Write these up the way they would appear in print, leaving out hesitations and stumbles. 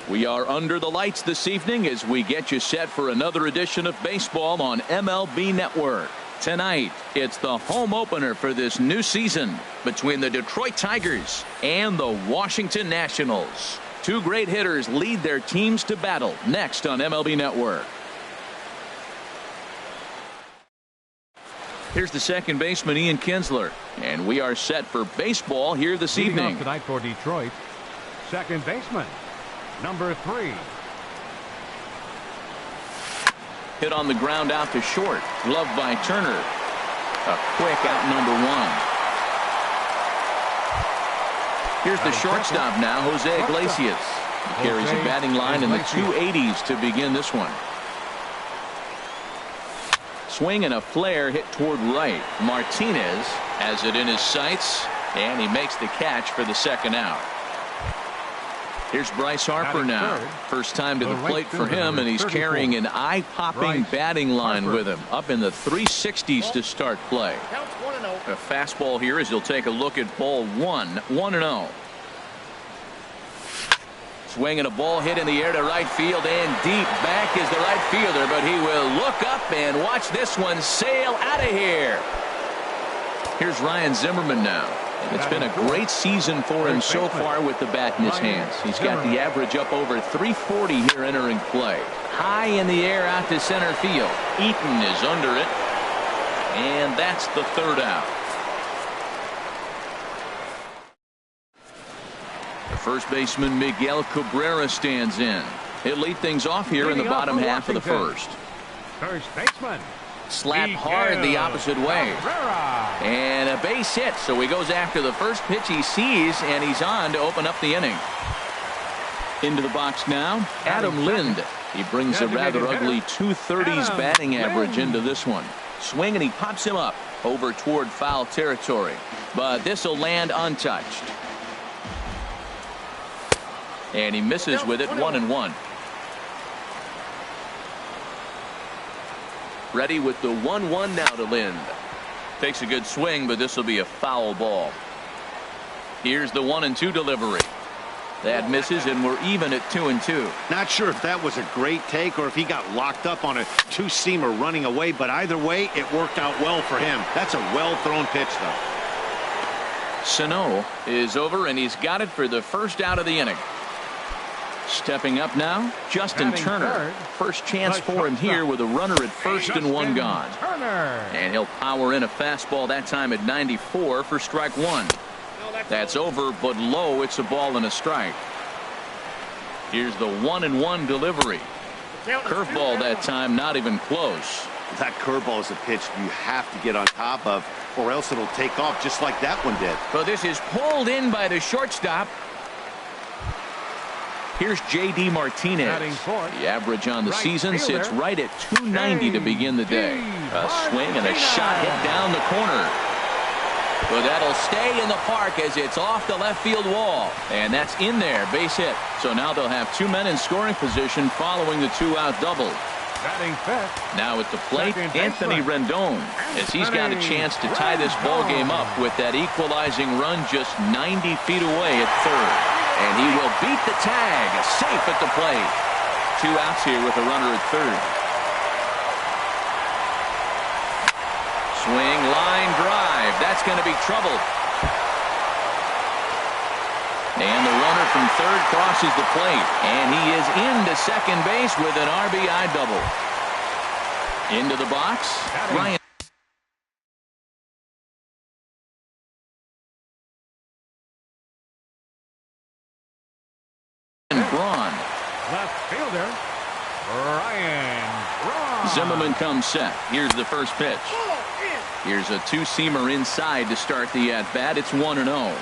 We are under the lights this evening as we get you set for another edition of baseball on MLB Network. Tonight, it's the home opener for this new season between the Detroit Tigers and the Washington Nationals. Two great hitters lead their teams to battle next on MLB Network. Here's the second baseman, Ian Kinsler, and we are set for baseball here this evening. Off tonight for Detroit, second baseman, number 3. Hit on the ground out to short. Gloved by Turner. A quick out number 1. Here's the shortstop now, Jose Iglesias. He carries a batting line in the 280s to begin this one. Swing and a flare hit toward right. Martinez has it in his sights, and he makes the catch for the second out. Here's Bryce Harper now. First time to the plate for him, and he's carrying an eye-popping batting line with him. Up in the 360s to start play. A fastball here as he'll take a look at ball 1. 1-0. Swing and a ball hit in the air to right field, and deep back is the right fielder, but he will look up and watch this one sail out of here. Here's Ryan Zimmerman now. It's been a great season for him so far with the bat in his hands. He's got the average up over 340 here entering play. High in the air out to center field. Eaton is under it, and that's the third out. The first baseman, Miguel Cabrera, stands in. He'll lead things off here in the bottom half of the first. First baseman. Slap hard the opposite way. And a base hit, so he goes after the first pitch he sees, and he's on to open up the inning. Into the box now, Adam Lind. He brings a rather ugly 230s batting average into this one. Swing, and he pops him up over toward foul territory. But this will land untouched. And he misses with it, 1-1. Ready with the 1-1 now to Lind. Takes a good swing, but this will be a foul ball. Here's the 1-2 delivery. That misses, and we're even at 2-2. Not sure if that was a great take or if he got locked up on a two-seamer running away, but either way, it worked out well for him. That's a well-thrown pitch, though. Sano is over, and he's got it for the first out of the inning. Stepping up now, Justin Turner. First chance for him here with a runner at first and one gone. And he'll power in a fastball that time at 94 for strike 1. That's over, but low. It's a ball and a strike. Here's the 1-1 delivery. Curveball that time, not even close. That curveball is a pitch you have to get on top of, or else it'll take off just like that one did. So this is pulled in by the shortstop. Here's J.D. Martinez. The average on the season sits right at 290 to begin the day. A swing and a shot hit down the corner. But that'll stay in the park as it's off the left field wall. And that's in there, base hit. So now they'll have 2 men in scoring position following the 2-out double. Now at the plate, Anthony Rendon, as he's got a chance to tie this ball game up with that equalizing run just 90 feet away at third. And he will beat the tag, safe at the plate. 2 outs here with a runner at third. Swing, line drive. That's going to be trouble. And the runner from third crosses the plate. And he is into second base with an RBI double. Into the box, Ryan. Left fielder, Ryan Braun. Zimmerman comes set. Here's the first pitch. Here's a two-seamer inside to start the at-bat. It's 1-0.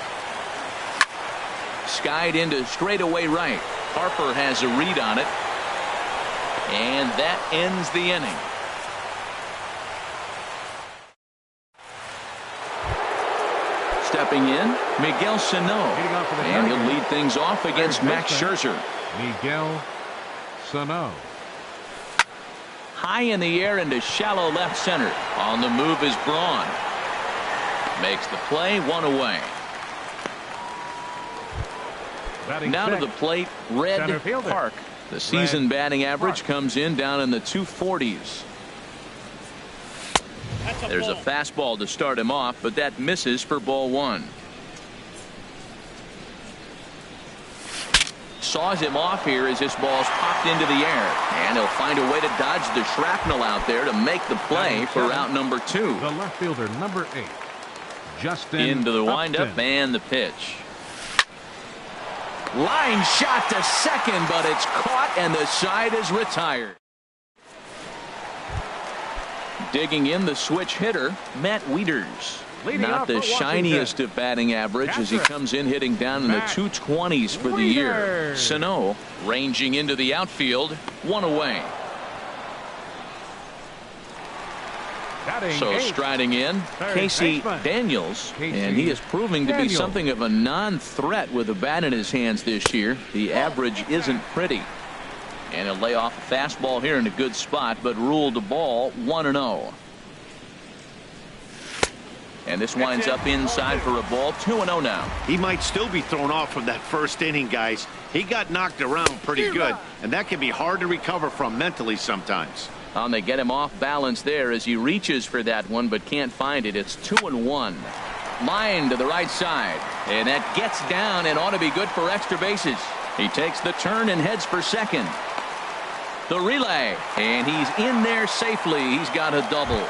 Skied into straightaway right. Harper has a read on it. And that ends the inning. Stepping in, Miguel Sano. And he'll lead things off against Max Scherzer. Miguel Sano. High in the air into shallow left center. On the move is Braun. Makes the play, 1 away. Now to the plate, Red Park. The season batting average comes in down in the 240s. There's a fastball to start him off, but that misses for ball one. Saws him off here as this ball's popped into the air, and he'll find a way to dodge the shrapnel out there to make the play for out number 2. The left fielder, number 8, Justin into the windup Upton. and the pitch. Line shot to second, but it's caught and the side is retired. Digging in the switch hitter, Matt Wieters. Not the shiniest of batting average as he comes in hitting down in the 220s for the year. Sano ranging into the outfield, one away. So striding in, Casey Daniels, and he is proving to be something of a non-threat with a bat in his hands this year. The average isn't pretty. And he'll lay off a fastball here in a good spot, but ruled the ball 1-0. And this winds up inside for a ball, 2-0 now. He might still be thrown off from that first inning, guys. He got knocked around pretty good, and that can be hard to recover from mentally sometimes. They get him off balance there as he reaches for that one, but can't find it. It's 2-1. Line to the right side, and that gets down and ought to be good for extra bases. He takes the turn and heads for second. The relay, and he's in there safely. He's got a double.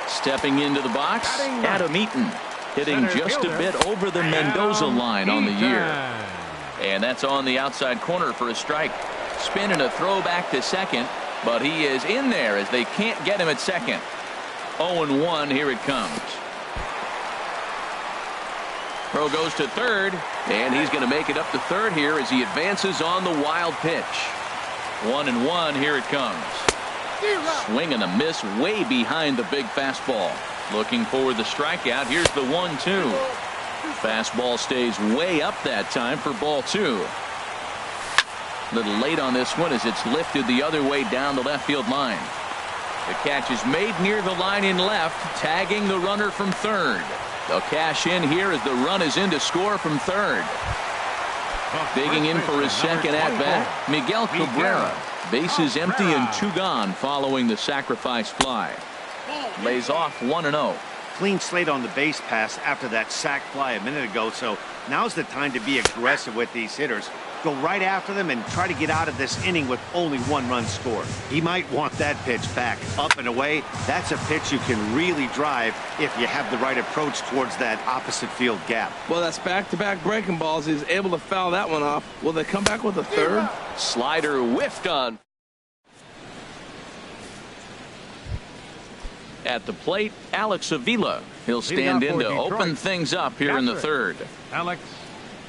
Stepping into the box, Adam Eaton, hitting just a bit over the Mendoza line on the year. And that's on the outside corner for a strike. Spin and a throw back to second, but he is in there as they can't get him at second. 0-1, here it comes. Throw goes to third, and he's going to make it up to third here as he advances on the wild pitch. 1-1, here it comes. Swing and a miss way behind the big fastball. Looking for the strikeout. Here's the 1-2. Fastball stays way up that time for ball 2. A little late on this one as it's lifted the other way down the left field line. The catch is made near the line in left, tagging the runner from third. They'll cash in here as the run is in to score from third. Digging in for his second at-bat, Miguel Cabrera. Bases empty and 2 gone following the sacrifice fly. Lays off 1-0. Clean slate on the base pass after that sac fly a minute ago, so now's the time to be aggressive with these hitters. Go right after them and try to get out of this inning with only 1 run scored. He might want that pitch back up and away. That's a pitch you can really drive if you have the right approach towards that opposite field gap. Well, that's back-to-back breaking balls. He's able to foul that one off. Will they come back with a third? Slider whiffed on. At the plate, Alex Avila. He'll stand in to open things up here in the third. Alex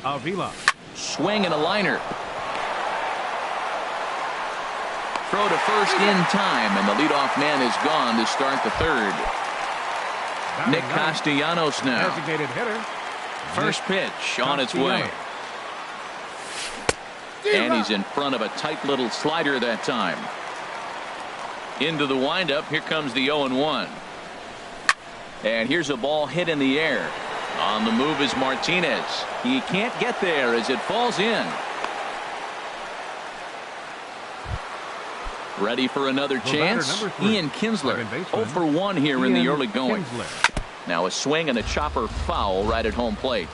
Avila. Swing and a liner. Throw to first in time, and the leadoff man is gone to start the third. Nick Castellanos now. Designated hitter. First pitch on its way. And he's in front of a tight little slider that time. Into the windup. Here comes the 0-1. And here's a ball hit in the air. On the move is Martinez. He can't get there as it falls in. Ready for another chance. Ian Kinsler. 0 for 1 here in the early going. Now a swing and a chopper foul right at home plate.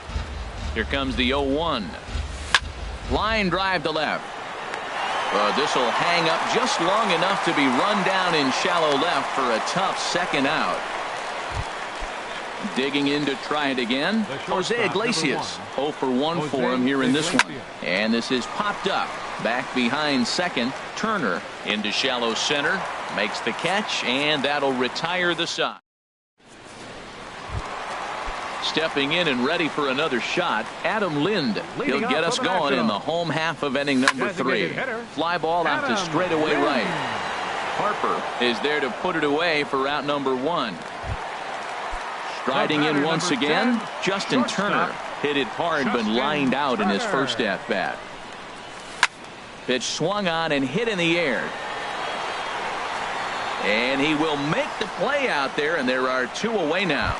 Here comes the 0-1. Line drive to left. This will hang up just long enough to be run down in shallow left for a tough second out. Digging in to try it again, Jose Iglesias. 0 for 1 for him here in this one. And this is popped up. Back behind second. Turner into shallow center. Makes the catch, and that'll retire the side. Stepping in and ready for another shot, Adam Lind. He'll get us going in the home half of inning number 3. Fly ball out to straightaway right. Harper is there to put it away for out number 1. Striding in once again, Justin Turner. Hit it hard but lined out in his first at-bat. Pitch swung on and hit in the air. And he will make the play out there, and there are 2 away now.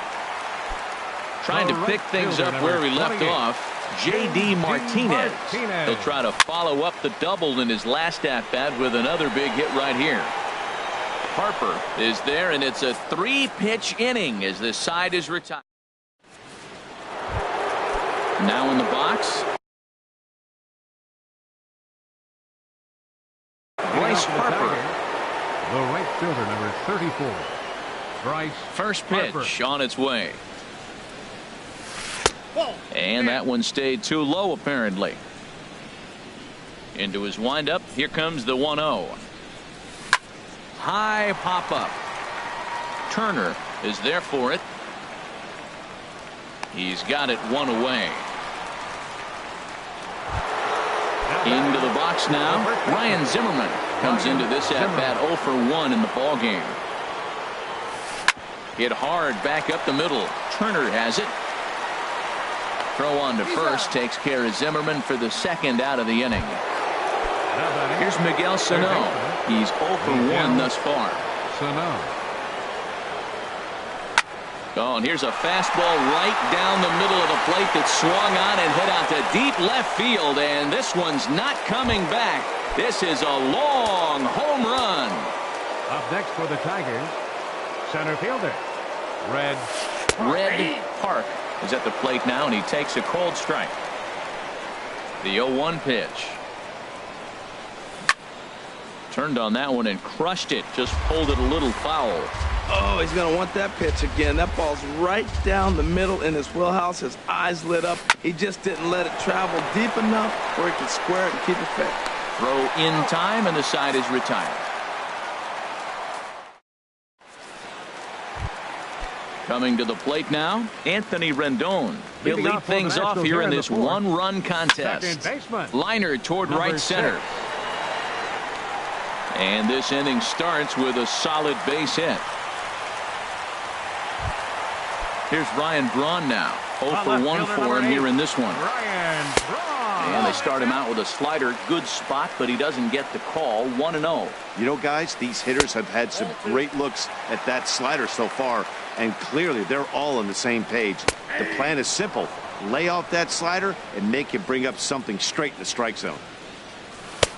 Trying to pick things up where he left off. J.D. Martinez. He'll try to follow up the double in his last at-bat with another big hit right here. Harper is there, and it's a 3-pitch inning as this side is retired. Now in the box, Bryce Harper. The right fielder, number 34. Bryce First pitch Harper. on its way. And that one stayed too low, apparently. Into his windup. Here comes the 1-0. High pop up. Turner is there for it. He's got it one away. Into the box now. Ryan Zimmerman comes into this at-bat 0 for 1 in the ball game. Hit hard back up the middle. Turner has it. Throw on to first takes care of Zimmerman for the second out of the inning. Here's Miguel Sano. He's 0 for 1 thus far. Oh, and here's a fastball right down the middle of the plate that swung on and hit out to deep left field, and this one's not coming back. This is a long home run. Up next for the Tigers, center fielder Red Park is at the plate now, and he takes a cold strike. The 0-1 pitch. Turned on that one and crushed it. Just pulled it a little foul. Oh, he's going to want that pitch again. That ball's right down the middle in his wheelhouse. His eyes lit up. He just didn't let it travel deep enough where he could square it and keep it fair. Throw in time, and the side is retired. Coming to the plate now, Anthony Rendon. He'll lead things off here in this one-run contest. Liner toward right center. And this inning starts with a solid base hit. Here's Ryan Braun now. 0 for 1 for him here in this one. And they start him out with a slider. Good spot, but he doesn't get the call. 1-0. You know, guys, these hitters have had some great looks at that slider so far, and clearly they're all on the same page. The plan is simple. Lay off that slider and make him bring up something straight in the strike zone.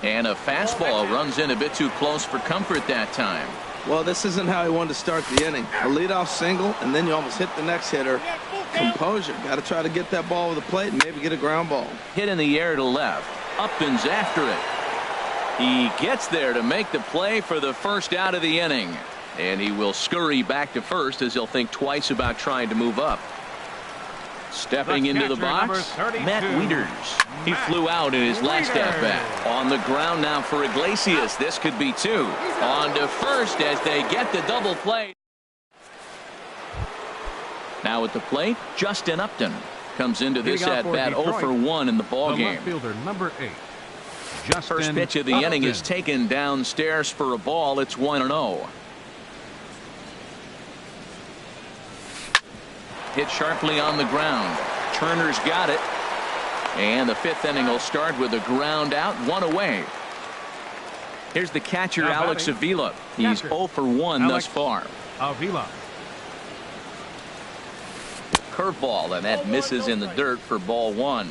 And a fastball runs in a bit too close for comfort that time. Well, this isn't how he wanted to start the inning. A leadoff single, and then you almost hit the next hitter. Composure. Got to try to get that ball with the plate and maybe get a ground ball. Hit in the air to left. Upton's after it. He gets there to make the play for the first out of the inning. And he will scurry back to first as he'll think twice about trying to move up. Stepping into the box, Matt Wieters. He flew out in his last at-bat. On the ground now for Iglesias. This could be 2. On to first as they get the double play. Now at the plate, Justin Upton comes into this at-bat 0 for 1 in the ball game. Number 8. First pitch of the inning is taken downstairs for a ball. It's 1-0. Hit sharply on the ground. Turner's got it. And the 5th inning will start with a ground out, 1 away. Here's the catcher, Alex Avila. He's 0 for 1 thus far. Avila. Curveball, and that misses in the dirt for ball 1.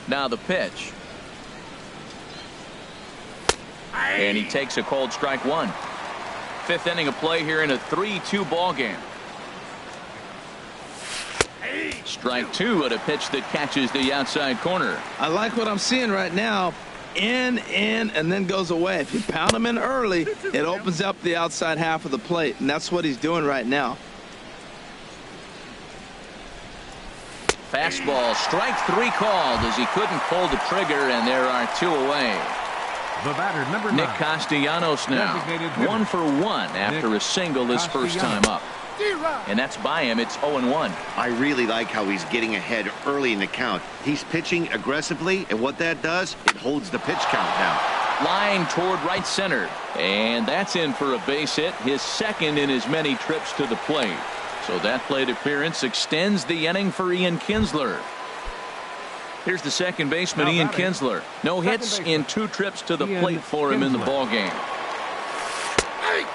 Now the pitch. And he takes a cold strike 1. 5th inning of play here in a 3-2 ball game. Strike 2 at a pitch that catches the outside corner. I like what I'm seeing right now. In, and then goes away. If you pound him in early, it opens up the outside half of the plate, and that's what he's doing right now. Fastball, strike 3 called as he couldn't pull the trigger, and there are 2 away. The batter, number 9. Nick Castellanos now 1 for 1 after a single his first time up. And that's by him. It's 0-1. I really like how he's getting ahead early in the count. He's pitching aggressively, and what that does, it holds the pitch count down. Line toward right center. And that's in for a base hit, his second in his many trips to the plate. So that plate appearance extends the inning for Ian Kinsler. Here's the second baseman, Ian Kinsler. No hits in 2 trips to the plate for him in the ball game.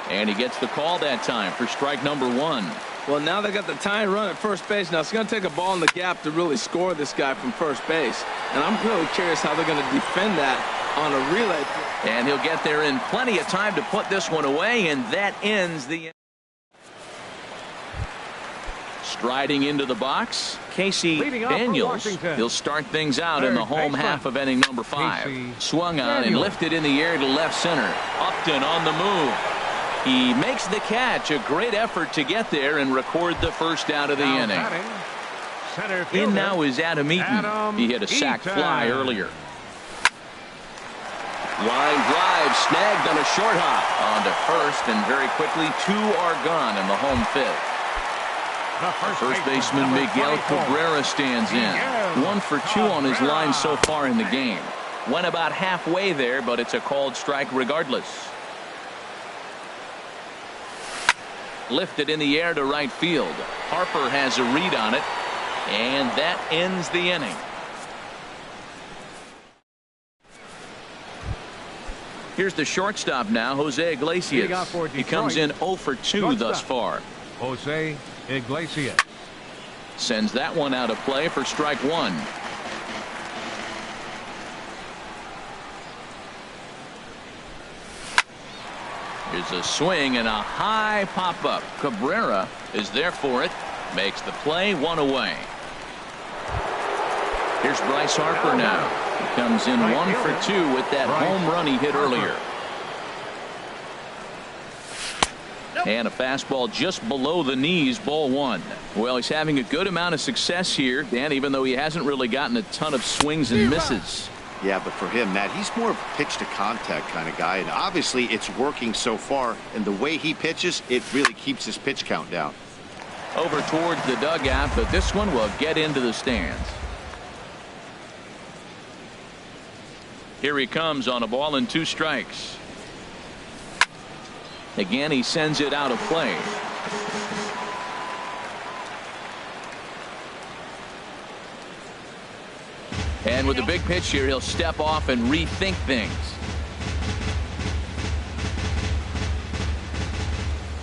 And he gets the call that time for strike number 1. Well, now they got the tying run at first base. Now it's going to take a ball in the gap to really score this guy from first base. And I'm really curious how they're going to defend that on a relay. And he'll get there in plenty of time to put this one away, and that ends the... Striding into the box, Casey Daniels. He'll start things out in the home half of inning number 5. Swung on and lifted in the air to left center. Upton on the move. He makes the catch. A great effort to get there and record the first out of the inning. In now is Adam Eaton. He hit a sac fly earlier. Line drive snagged on a short hop. On to first, and very quickly 2 are gone in the home fifth. First baseman Miguel Cabrera stands in. 1 for 2 on his line so far in the game. Went about halfway there, but it's a called strike regardless. Lifted in the air to right field. Harper has a read on it, and that ends the inning. Here's the shortstop now, Jose Iglesias. He comes in 0 for 2 thus far. Jose Iglesias sends that one out of play for strike 1. Here's a swing and a high pop-up. Cabrera is there for it. Makes the play, 1 away. Here's Bryce Harper now. He comes in 1 for 2 with that home run he hit earlier. And a fastball just below the knees, ball 1. Well, he's having a good amount of success here, Dan, even though he hasn't really gotten a ton of swings and misses. Yeah, but for him, Matt, he's more of a pitch to contact kind of guy, and obviously it's working so far, and the way he pitches, it really keeps his pitch count down. Over towards the dugout, but this one will get into the stands. Here he comes on a ball and 2 strikes. Again, he sends it out of play. And with the big pitch here, he'll step off and rethink things.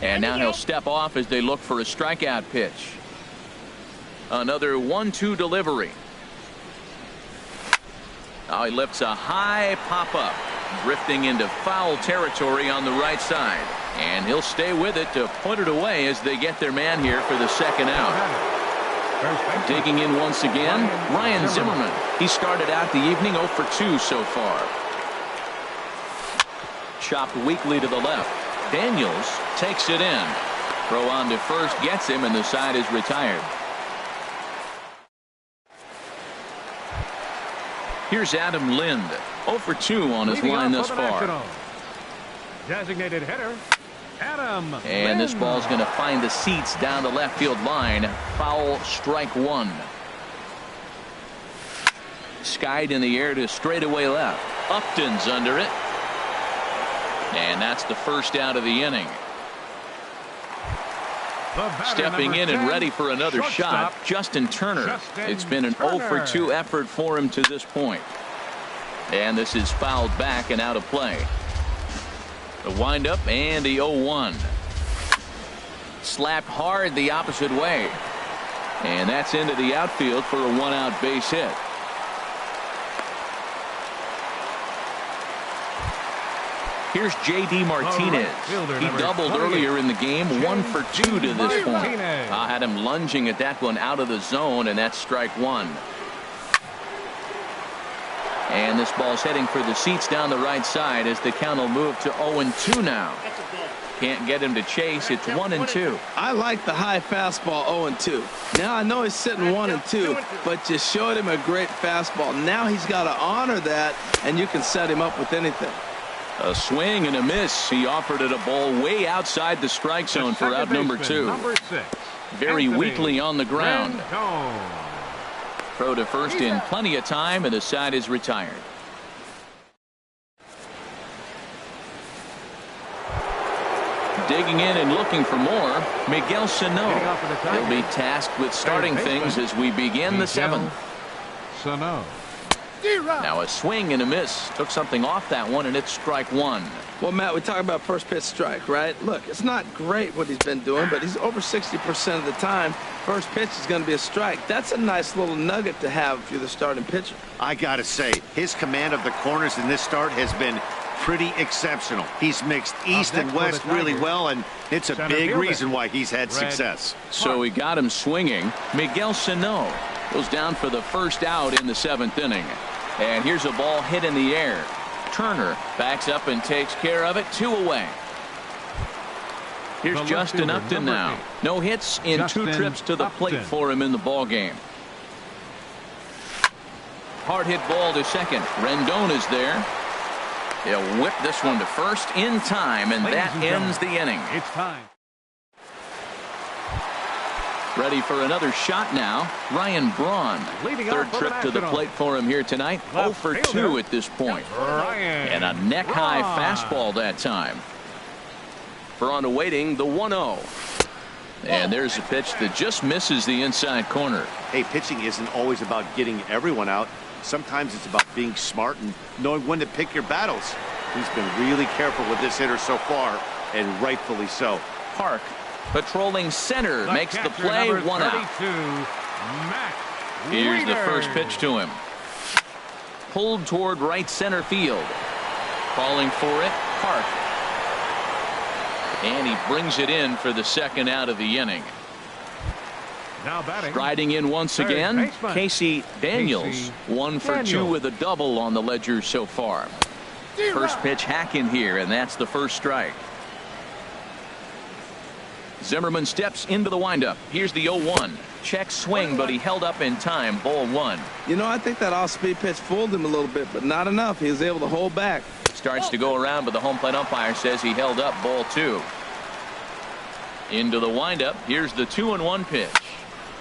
And now he'll step off as they look for a strikeout pitch. Another 1-2 delivery. Now he lifts a high pop-up, drifting into foul territory on the right side. And he'll stay with it to put it away as they get their man here for the second out. Digging in once again, Ryan Zimmerman. He started out the evening 0 for 2 so far. Chopped weakly to the left. Daniels takes it in. Throw on to first gets him, and the side is retired. Here's Adam Lind. 0 for 2 on his line thus far. Designated hitter, Adam And this ball's going to find the seats down the left field line. Foul, strike 1. Skied in the air to straightaway left. Upton's under it. And that's the first out of the inning. Stepping in and ready for another shot, Justin Turner. It's been an 0 for 2 effort for him to this point. And this is fouled back and out of play. The windup and the 0-1. Slapped hard the opposite way. And that's into the outfield for a 1-out base hit. Here's J.D. Martinez. He doubled earlier in the game, 1 for 2 to this point. I had him lunging at that one out of the zone, and that's strike 1. And this ball's heading for the seats down the right side as the count will move to 0-2 now. Can't get him to chase. It's 1-2. I like the high fastball 0-2. Now I know he's sitting 1-2, but you showed him a great fastball. Now he's got to honor that, and you can set him up with anything. A swing and a miss. He offered it a ball way outside the strike zone for out number 2. Very weakly on the ground. Throw to first in plenty of time, and the side is retired. Digging in and looking for more, Miguel Sano. He'll be tasked with starting things as we begin the 7th. Sano. Now a swing and a miss. Took something off that one, and it's strike one. Well, Matt, we talk about first pitch strike, right? Look, it's not great what he's been doing, but he's over 60% of the time. First pitch is going to be a strike. That's a nice little nugget to have if you're the starting pitcher. I got to say, his command of the corners in this start has been pretty exceptional. He's mixed east and west really well, and it's a big reason why he's had success. So we got him swinging. Miguel Sano goes down for the first out in the 7th inning. And here's a ball hit in the air. Turner backs up and takes care of it. 2 away. Here's Justin Upton now. No hits in 2 trips to the plate for him in the ball game. Hard hit ball to second. Rendon is there. He'll whip this one to first in time, and that ends the inning. It's time. Ready for another shot now. Ryan Braun. Third trip to the plate for him here tonight. 0 for 2 at this point. And a neck-high fastball that time. Braun awaiting the 1-0. And there's a pitch that just misses the inside corner. Hey, pitching isn't always about getting everyone out. Sometimes it's about being smart and knowing when to pick your battles. He's been really careful with this hitter so far, and rightfully so. Park patrolling center makes the play. 1 out. Here's the first pitch to him. Pulled toward right center field. Calling for it, Park. And he brings it in for the second out of the inning. Now batting. Striding in once again, Casey Daniels. 1 for 2 with a double on the ledger so far. First pitch hack in here, and that's the first strike. Zimmerman steps into the windup. Here's the 0-1. Check swing, but he held up in time. Ball 1. You know, I think that off-speed pitch fooled him a little bit, but not enough. He was able to hold back. Starts to go around, but the home plate umpire says he held up. Ball 2. Into the windup. Here's the 2-1 pitch.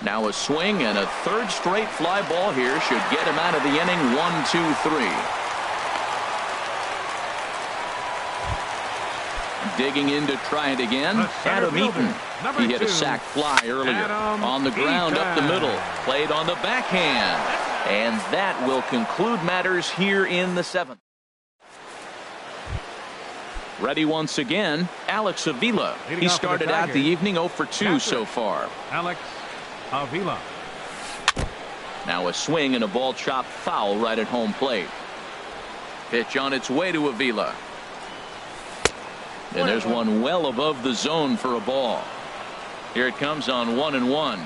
Now a swing and a third straight fly ball here should get him out of the inning. 1, 2, 3. Digging in to try it again. Adam Eaton. He hit a sac fly earlier. On the ground up the middle. Played on the backhand. And that will conclude matters here in the 7th. Ready once again, Alex Avila. He started out the evening 0 for 2 so far. Alex Avila. Now a swing and a ball chopped foul right at home plate. Pitch on its way to Avila. And there's one well above the zone for a ball. Here it comes on 1-1.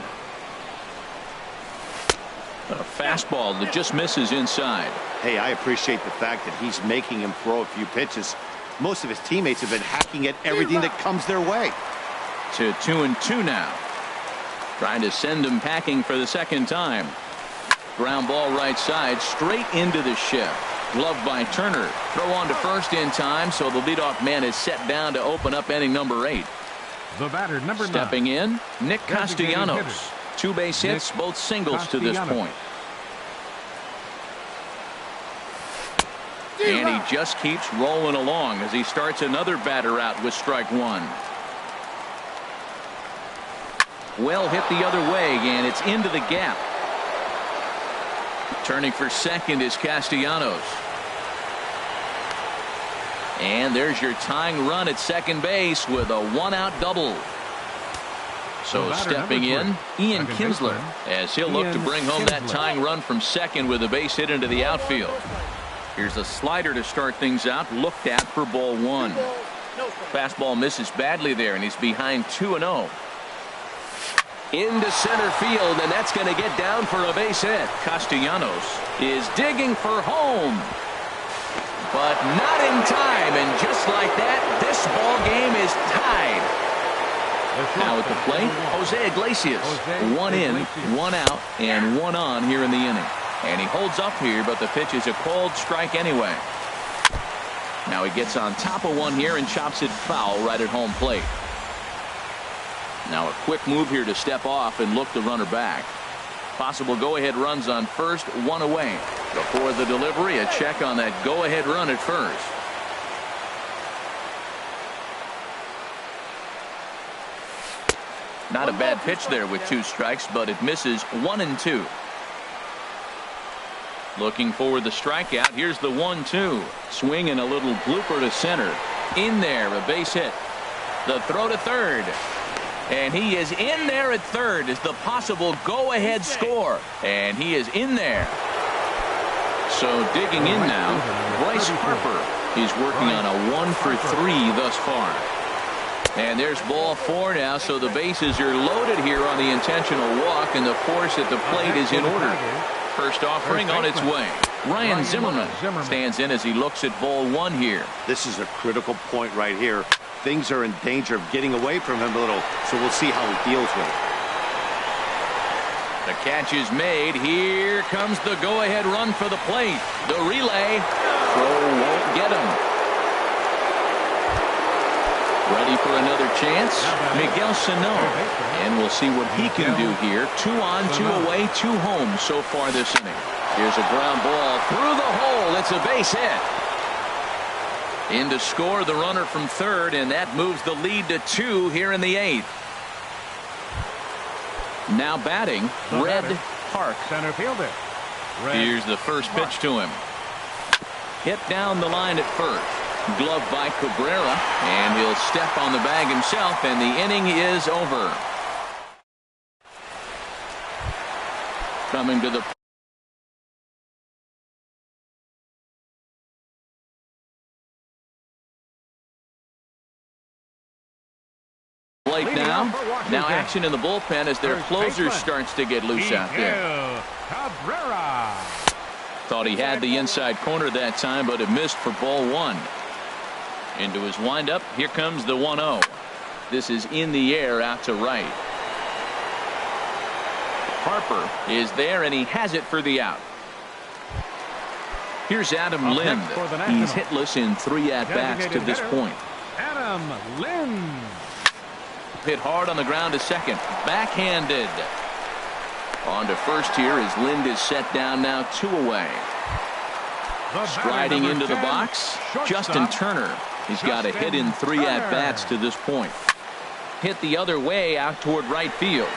A fastball that just misses inside. Hey, I appreciate the fact that he's making him throw a few pitches. Most of his teammates have been hacking at everything that comes their way. To 2-2 now. Trying to send him packing for the second time. Ground ball right side, straight into the shift. Gloved by Turner. Throw on to first in time, so the leadoff man is set down to open up inning number 8. The batter, number 9. Stepping in, Nick Castellanos. 2 base hits, both singles to this point. And he just keeps rolling along as he starts another batter out with strike 1. Well hit the other way, and it's into the gap. Turning for second is Castellanos. And there's your tying run at second base with a 1-out double. So stepping in, Ian Kinsler, as he'll look to bring home that tying run from second with a base hit into the outfield. Here's a slider to start things out, looked at for ball 1. Fastball misses badly there, and he's behind 2-0. Into center field, and that's going to get down for a base hit. Castellanos is digging for home, but not in time, and just like that, this ball game is tied. Now at the plate, Jose Iglesias. 1 in, 1 out, and 1 on here in the inning. And he holds up here, but the pitch is a called strike anyway. Now he gets on top of one here and chops it foul right at home plate. Now a quick move here to step off and look the runner back. Possible go-ahead runs on first, 1 away. Before the delivery, a check on that go-ahead run at first. Not a bad pitch there with 2 strikes, but it misses 1-2. Looking for the strikeout. Here's the 1-2. Swing and a little blooper to center. In there, a base hit. The throw to third. And he is in there at third as the possible go-ahead score. And he is in there. So digging in now, Bryce Harper. He's working on a 1-for-3 thus far. And there's ball 4 now, so the bases are loaded here on the intentional walk, and the force at the plate is in order. First offering on its way. Ryan Zimmerman stands in as he looks at ball 1 here. This is a critical point right here. Things are in danger of getting away from him a little, so we'll see how he deals with it. The catch is made. Here comes the go-ahead run for the plate. The relay. Throw won't get him. Ready for another chance. Miguel Sano. And we'll see what he can do here. 2 on, 2 away, 2 home so far this inning. Here's a ground ball through the hole. It's a base hit. In to score the runner from third, and that moves the lead to 2 here in the 8th. Now batting, Red Park. Center fielder. Here's the first pitch to him. Hit down the line at first. Glove by Cabrera, and he'll step on the bag himself, and the inning is over. Coming to the plate now. Now action in the bullpen as their closer starts to get loose out there. Cabrera. Thought he had the inside corner that time, but it missed for ball 1. Into his windup. Here comes the 1-0. This is in the air out to right. Harper is there, and he has it for the out. Here's Adam Lind. He's hitless in 3 at-bats to this point. Adam Lind. Hit hard on the ground to second. Backhanded. On to first here as Lind is set down now 2 away. Striding into the box, Justin Turner. He's got a hit in 3 at-bats to this point. Hit the other way out toward right field.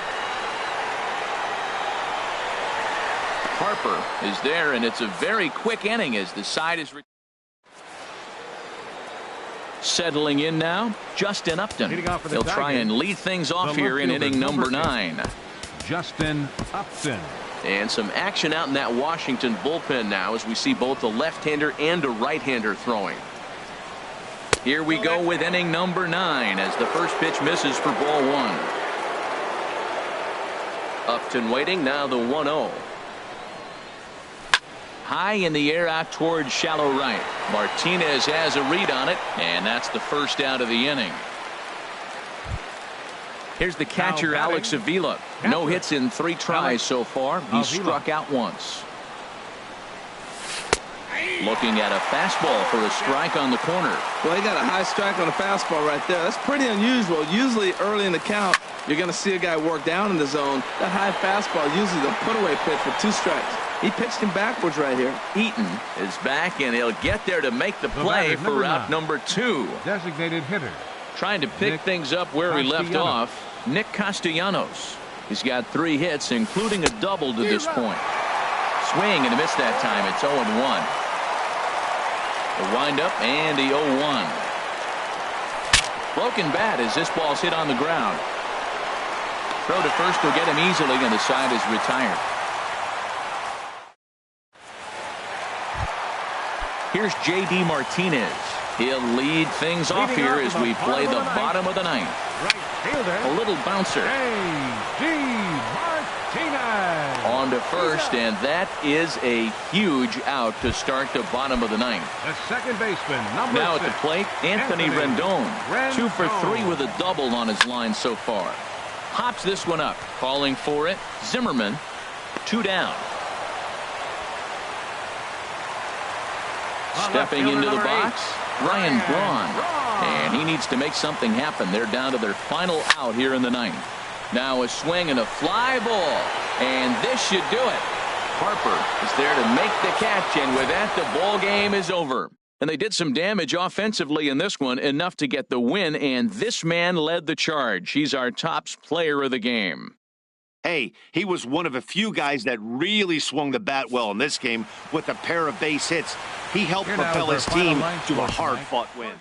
Harper is there, and it's a very quick inning as the side is settling in now. Justin Upton. He'll try and lead things off here in inning number 9. Justin Upton. And some action out in that Washington bullpen now as we see both a left-hander and a right-hander throwing. Here we go with inning number 9 as the first pitch misses for ball 1. Upton waiting, now the 1-0. High in the air out towards shallow right. Martinez has a read on it, and that's the first out of the inning. Here's the catcher, Alex Avila. No hits in 3 tries so far. He's struck out once. Looking at a fastball for a strike on the corner. Well, he got a high strike on a fastball right there. That's pretty unusual. Usually early in the count, you're going to see a guy work down in the zone. That high fastball usually the put-away pitch for 2 strikes. He pitched him backwards right here. Eaton is back, and he'll get there to make the play for out number 2. Designated hitter. Trying to pick things up where he left off. Nick Castellanos. He's got 3 hits, including a double to this point. Swing and a miss that time. It's 0-1. The windup and the 0-1. Broken bat as this ball's hit on the ground. Throw to first will get him easily, and the side is retired. Here's J.D. Martinez. He'll lead things off here as we play the bottom of the 9th. A little bouncer. J.D. Martinez. On to first, and that is a huge out to start the bottom of the 9th. The second baseman, number 6. Now at the plate, Anthony Rendon. 2 for 3 with a double on his line so far. Hops this one up. Calling for it, Zimmerman. 2 down. Stepping into the box, Ryan Braun. And he needs to make something happen. They're down to their final out here in the 9th. Now a swing and a fly ball. And this should do it. Harper is there to make the catch, and with that, the ball game is over. And they did some damage offensively in this one, enough to get the win, and this man led the charge. He's our top player of the game. Hey, he was one of a few guys that really swung the bat well in this game with a pair of base hits. He helped Here now propel is his our final team line to a score hard-fought win.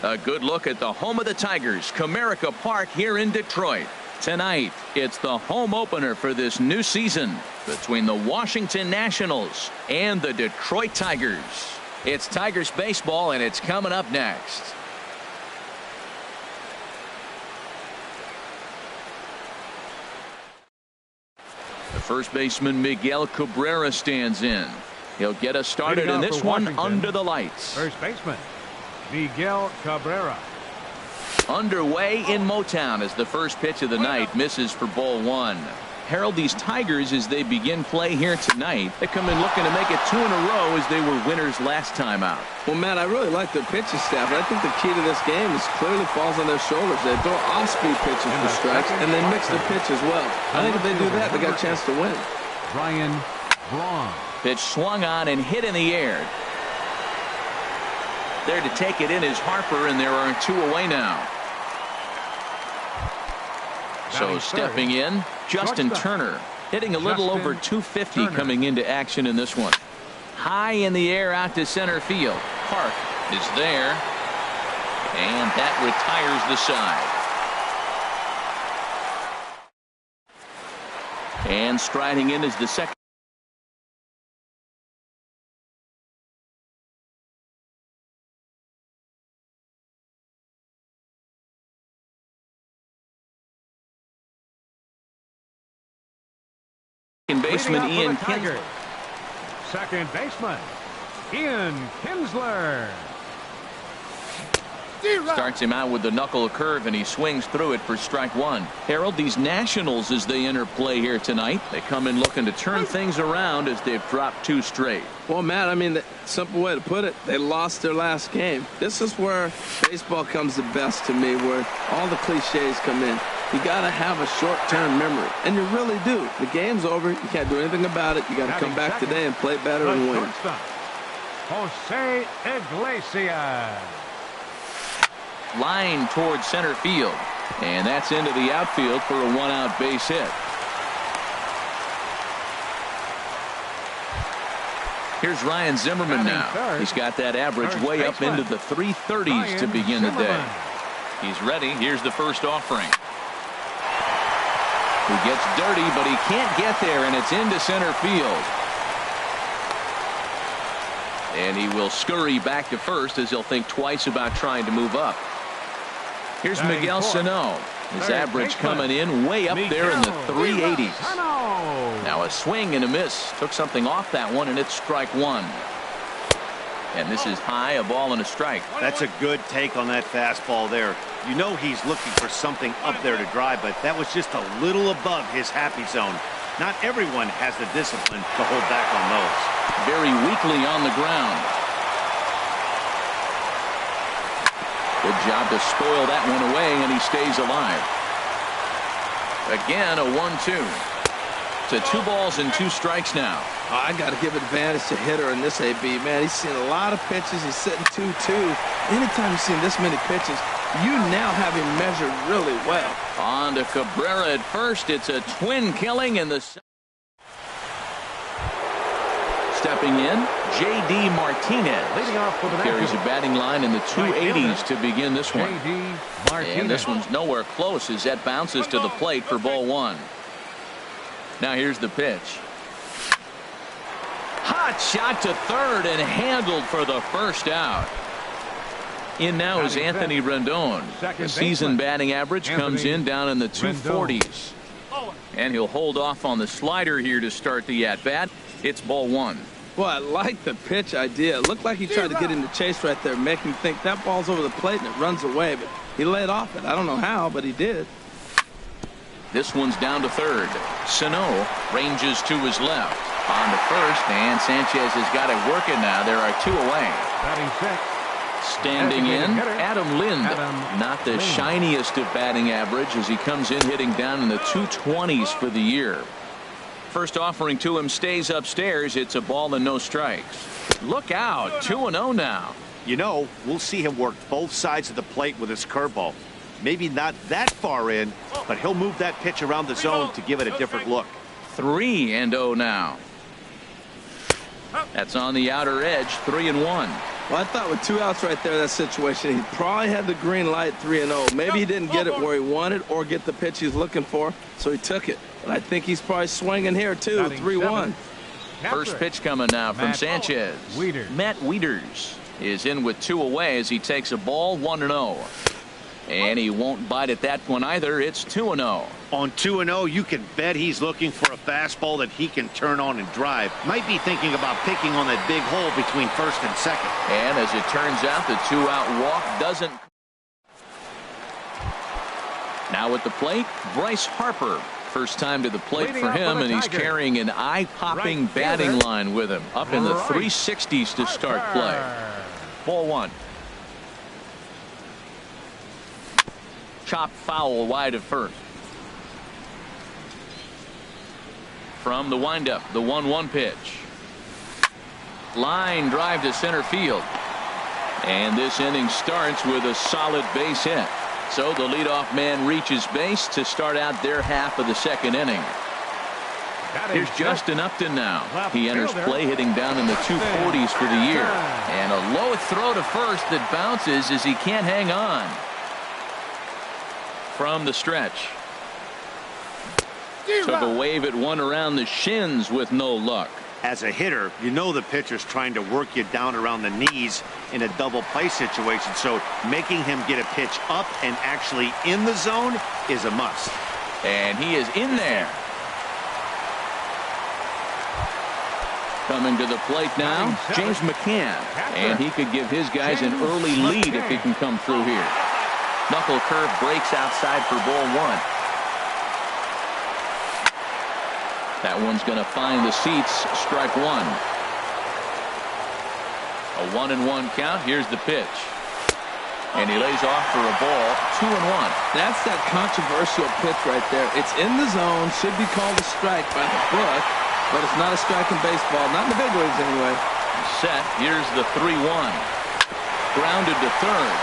A good look at the home of the Tigers, Comerica Park here in Detroit. Tonight, it's the home opener for this new season between the Washington Nationals and the Detroit Tigers. It's Tigers baseball, and it's coming up next. The first baseman, Miguel Cabrera, stands in. He'll get us started in this one under the lights. First baseman, Miguel Cabrera. Underway in Motown as the first pitch of the night misses for ball one. Harold, these Tigers, as they begin play here tonight, they come in looking to make it 2 in a row as they were winners last time out. Well, Matt, I really like their pitching staff. I think the key to this game is clearly falls on their shoulders. They throw off-speed pitches for strikes, and they mix the pitch as well. I think if they do that, they got a chance to win. Brian Braun. Pitch swung on and hit in the air. There to take it in is Harper, and there are 2 away now. So stepping in, Justin Turner, hitting a little over 250 coming into action in this one. High in the air out to center field. Park is there, and that retires the side. And striding in is the second. Baseman Ian Kinsler. Second baseman Ian Kinsler. Starts him out with the knuckle curve, and he swings through it for strike one. Harold, these Nationals, as they enter play here tonight, they come in looking to turn things around as they've dropped 2 straight. Well, Matt, I mean, the simple way to put it, they lost their last game. This is where baseball comes the best to me, where all the cliches come in. You got to have a short-term memory, and you really do. The game's over. You can't do anything about it. You got to come back today and play better and win. Jose Iglesias. Line towards center field, and that's into the outfield for a 1-out base hit. Here's Ryan Zimmerman now. He's got that average way up into the 330s to begin the day. He's ready. Here's the first offering. He gets dirty, but he can't get there, and it's into center field. And he will scurry back to first as he'll think twice about trying to move up. Here's Miguel Sano. His average coming in way up there in the 380s. Now a swing and a miss. Took something off that one, and it's strike one. And this is high, a ball and a strike. That's a good take on that fastball there. You know he's looking for something up there to drive, but that was just a little above his happy zone. Not everyone has the discipline to hold back on those. Very weakly on the ground. Good job to spoil that one away, and he stays alive. Again, a 1-2. To 2 balls and 2 strikes now. Oh, I got to give advantage to hitter in this AB, man. He's seen a lot of pitches. He's sitting 2-2. Anytime you've seen this many pitches, you now have him measured really well. On to Cabrera at first. It's a twin killing in the. Stepping in, J.D. Martinez. Leading off for the carries a batting line in the 280s to begin this one. Martinez. And this one's nowhere close as that bounces to the plate for ball one. Now here's the pitch. Hot shot to third and handled for the first out. In now is Anthony Rendon. The season batting average comes in down in the 240s. And he'll hold off on the slider here to start the at-bat. It's ball one. Well, I like the pitch idea. It looked like he tried to get him to chase right there, make him think that ball's over the plate and it runs away. But he laid off it. I don't know how, but he did. This one's down to third. Sano ranges to his left. On to first, and Sanchez has got it working now. There are 2 away. Batting sixth. Standing in, Adam Lind. Not the shiniest of batting average as he comes in hitting down in the 220s for the year. First offering to him stays upstairs. It's a ball and no strikes. Look out, 2-0 now. You know, we'll see him work both sides of the plate with his curveball. Maybe not that far in, but he'll move that pitch around the zone to give it a different look. 3-0 now. That's on the outer edge, 3-1. Well, I thought with 2 outs right there, that situation, he probably had the green light 3-0. Maybe he didn't get it where he wanted or get the pitch he's looking for, so he took it. But I think he's probably swinging here, too, 3-1. First pitch coming now from Sanchez. Matt Wieters is in with 2 away as he takes a ball, 1-0. And he won't bite at that one either. It's 2-0. On 2-0, you can bet he's looking for a fastball that he can turn on and drive. Might be thinking about picking on that big hole between first and second. And as it turns out, the 2-out walk doesn't. Now at the plate, Bryce Harper. First time to the plate for him, and he's carrying an eye-popping batting line with him. Up in the 360s to start play. Ball 1. Chop foul wide of first. From the windup, the 1-1 pitch. Line drive to center field. And this inning starts with a solid base hit. So the leadoff man reaches base to start out their half of the second inning. Here's Justin Upton now. He enters play hitting down in the 240s for the year. And a low throw to first that bounces as he can't hang on. From the stretch. Took a wave at one around the shins with no luck. As a hitter, you know the pitcher's trying to work you down around the knees in a double play situation, so making him get a pitch up and actually in the zone is a must. And he is in there. Coming to the plate now, James McCann. And he could give his guys an early lead if he can come through here. Knuckle curve breaks outside for ball 1. That one's going to find the seats. Strike 1. A 1-1 count. Here's the pitch. And he lays off for a ball. 2-1. That's that controversial pitch right there. It's in the zone. Should be called a strike by the book. But it's not a strike in baseball. Not in the big leagues anyway. Set. Here's the 3-1. Grounded to third.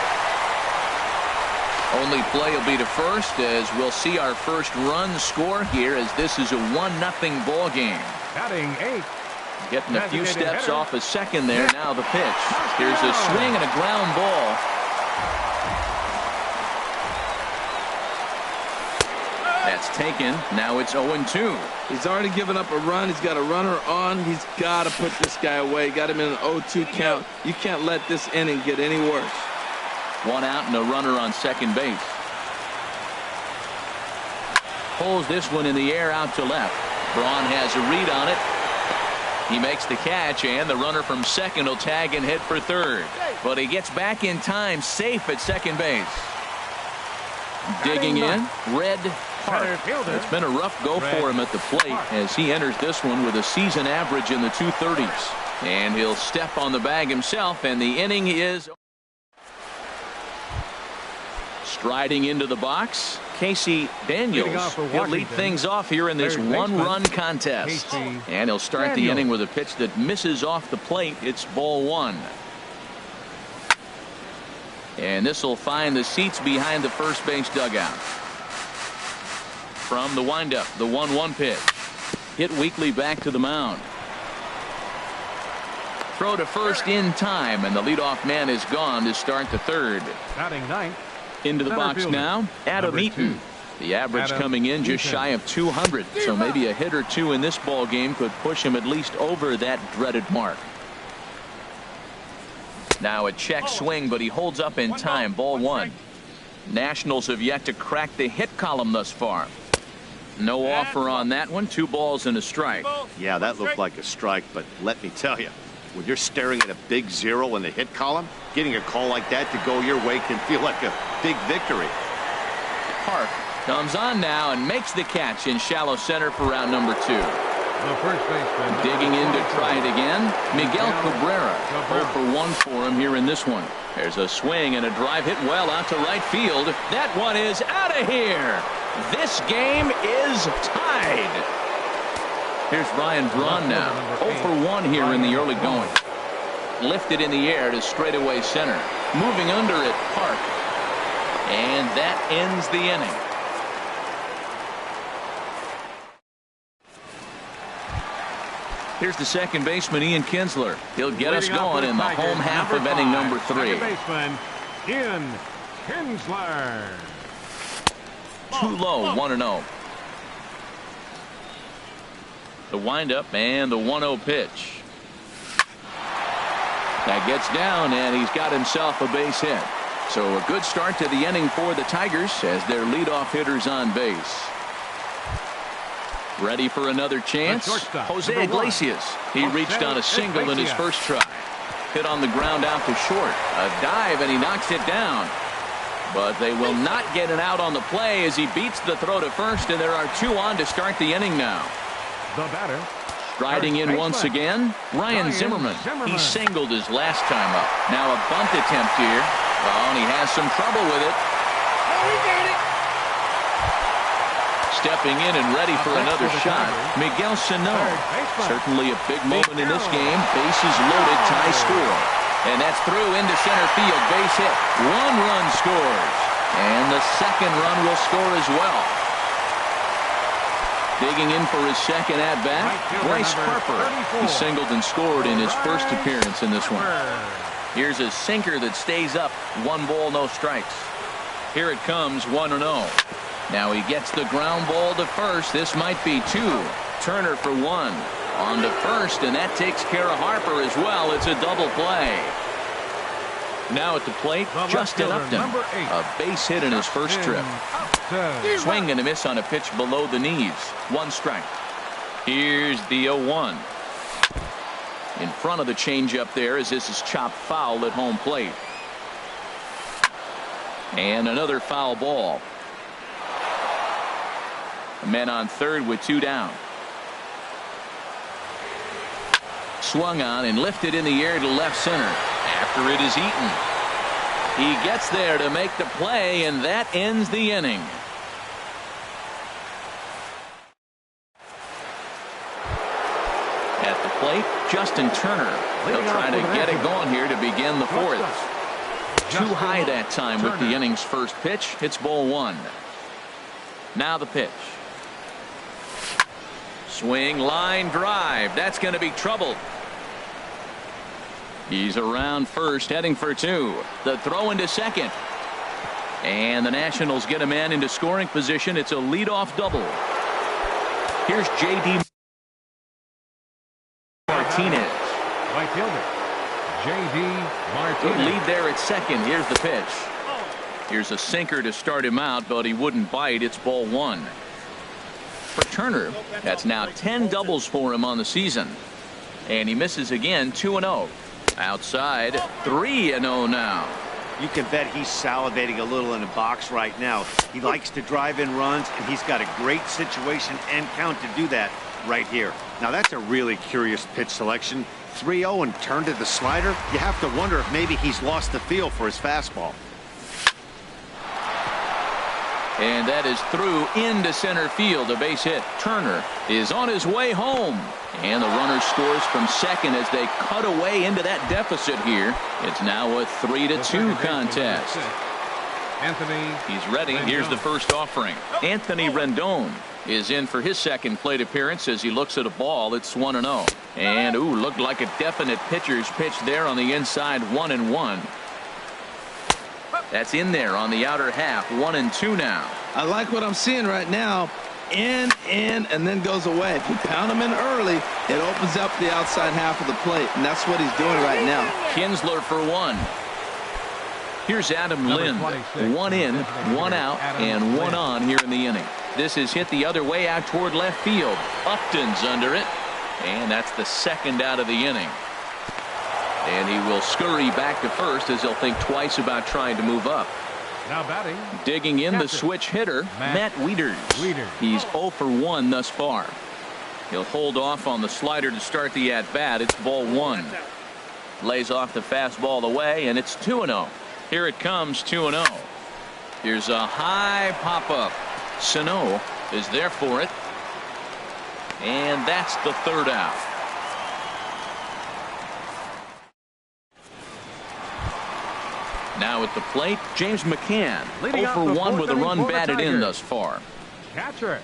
Only play will be to first as we'll see our first run score here as this is a 1-0 ball game. Batting 8. Getting a few steps off a second there. Now the pitch. Here's a swing and a ground ball. That's taken. Now it's 0-2. He's already given up a run. He's got a runner on. He's got to put this guy away. Got him in an 0-2 count. You can't let this inning get any worse. 1 out and a runner on second base. Pulls this one in the air out to left. Braun has a read on it. He makes the catch, and the runner from second will tag and hit for third. But he gets back in time, safe at second base. Digging in, Red Park. It's been a rough go for him at the plate as he enters this one with a season average in the 230s. And he'll step on the bag himself, and the inning is... Striding into the box, Casey Daniels. He'll lead things off here in this 1-run contest. And he'll start the inning with a pitch that misses off the plate. It's ball 1. And this will find the seats behind the first base dugout. From the windup, the 1-1 pitch. Hit weakly back to the mound. Throw to first in time, and the leadoff man is gone to start the third. Batting 9. Into the box now, Adam Eaton. The average coming in just shy of 200, so maybe a hit or two in this ball game could push him at least over that dreaded mark. Now a check swing, but he holds up in time. Ball 1. Nationals have yet to crack the hit column thus far. No offer on that one. 2 balls and a strike. Yeah, that looked like a strike, but let me tell you, when you're staring at a big 0 in the hit column, getting a call like that to go your way can feel like a big victory. Park comes on now and makes the catch in shallow center for round number 2. The first baseman. Digging in to try it again, Miguel Cabrera. 0 for 1 for him here in this one. There's a swing and a drive hit well out to right field. That one is out of here. This game is tied. Here's Ryan Braun now. 0 for 1 here in the early going. Lifted in the air to straightaway center. Moving under it, Park. And that ends the inning. Here's the second baseman, Ian Kinsler. He'll get us going in the home half of inning number 3. Second baseman, Ian Kinsler. Too low, 1-0. The windup and the 1-0 pitch. That gets down, and he's got himself a base hit. So a good start to the inning for the Tigers as their leadoff hitter's on base. Ready for another chance? Jose Iglesias. He reached on a single in his first try. Hit on the ground out to short. A dive, and he knocks it down. But they will not get it out on the play as he beats the throw to first, and there are 2 on to start the inning now. The batter. Striding in once again, Ryan Zimmerman. He singled his last time up. Now a bunt attempt here. Oh, and he has some trouble with it. Stepping in and ready for another shot, Miguel Sano. Certainly a big moment in this game. Bases loaded, tie score. And that's through into center field. Base hit. 1 run scores. And the second run will score as well. Digging in for his second at-bat, Bryce Harper. He singled and scored in his first appearance in this one. Here's a sinker that stays up. 1 ball, no strikes. Here it comes, 1-0. Now he gets the ground ball to first. This might be 2. Turner for 1. On to first, and that takes care of Harper as well. It's a double play. Now at the plate, Justin Upton. A base hit in his first trip. Swing and a miss on a pitch below the knees. 1 strike. Here's the 0-1. In front of the changeup there as this is chopped foul at home plate. And another foul ball. Men on third with 2 down. Swung on and lifted in the air to left center. After it is eaten. He gets there to make the play, and that ends the inning. At the plate, Justin Turner. He'll try to get it going here to begin the 4th. Too high that time with the inning's first pitch. It's ball 1. Now the pitch. Swing, line drive. That's going to be trouble. He's around first, heading for 2. The throw into second. And the Nationals get a man into scoring position. It's a leadoff double. Here's J.D. Martinez. Right fielder, J.D. Martinez. Good lead there at second. Here's the pitch. Here's a sinker to start him out, but he wouldn't bite. It's ball 1. For Turner, that's now 10 doubles for him on the season. And he misses again, 2-0. Outside, 3-0 now. You can bet he's salivating a little in the box right now. He likes to drive in runs, and he's got a great situation and count to do that right here. Now that's a really curious pitch selection. 3-0 and turned to the slider. You have to wonder if maybe he's lost the feel for his fastball. And that is through into center field. A base hit. Turner is on his way home. And the runner scores from second as they cut away into that deficit here. It's now a 3-2 contest. He's ready. Here's the first offering. Anthony Rendon is in for his second plate appearance as he looks at a ball. It's 1-0. And ooh, looked like a definite pitcher's pitch there on the inside. 1-1. That's in there on the outer half. 1-2 now. I like what I'm seeing right now. In, and then goes away. If you pound him in early, it opens up the outside half of the plate, and that's what he's doing right now. Kinsler for 1. Here's Adam Lind. 1 in, 1 out, and 1 on here in the inning. This is hit the other way out toward left field. Upton's under it, and that's the second out of the inning. And he will scurry back to first as he'll think twice about trying to move up. Now batting. Digging in the switch hitter, Matt Wieters. He's 0 for 1 thus far. He'll hold off on the slider to start the at-bat. It's ball 1. Lays off the fastball away, and it's 2-0. Here it comes, 2-0. Here's a high pop-up. Sano is there for it. And that's the third out. Now at the plate, James McCann. 0 for 1 with a run batted in thus far. Catcher,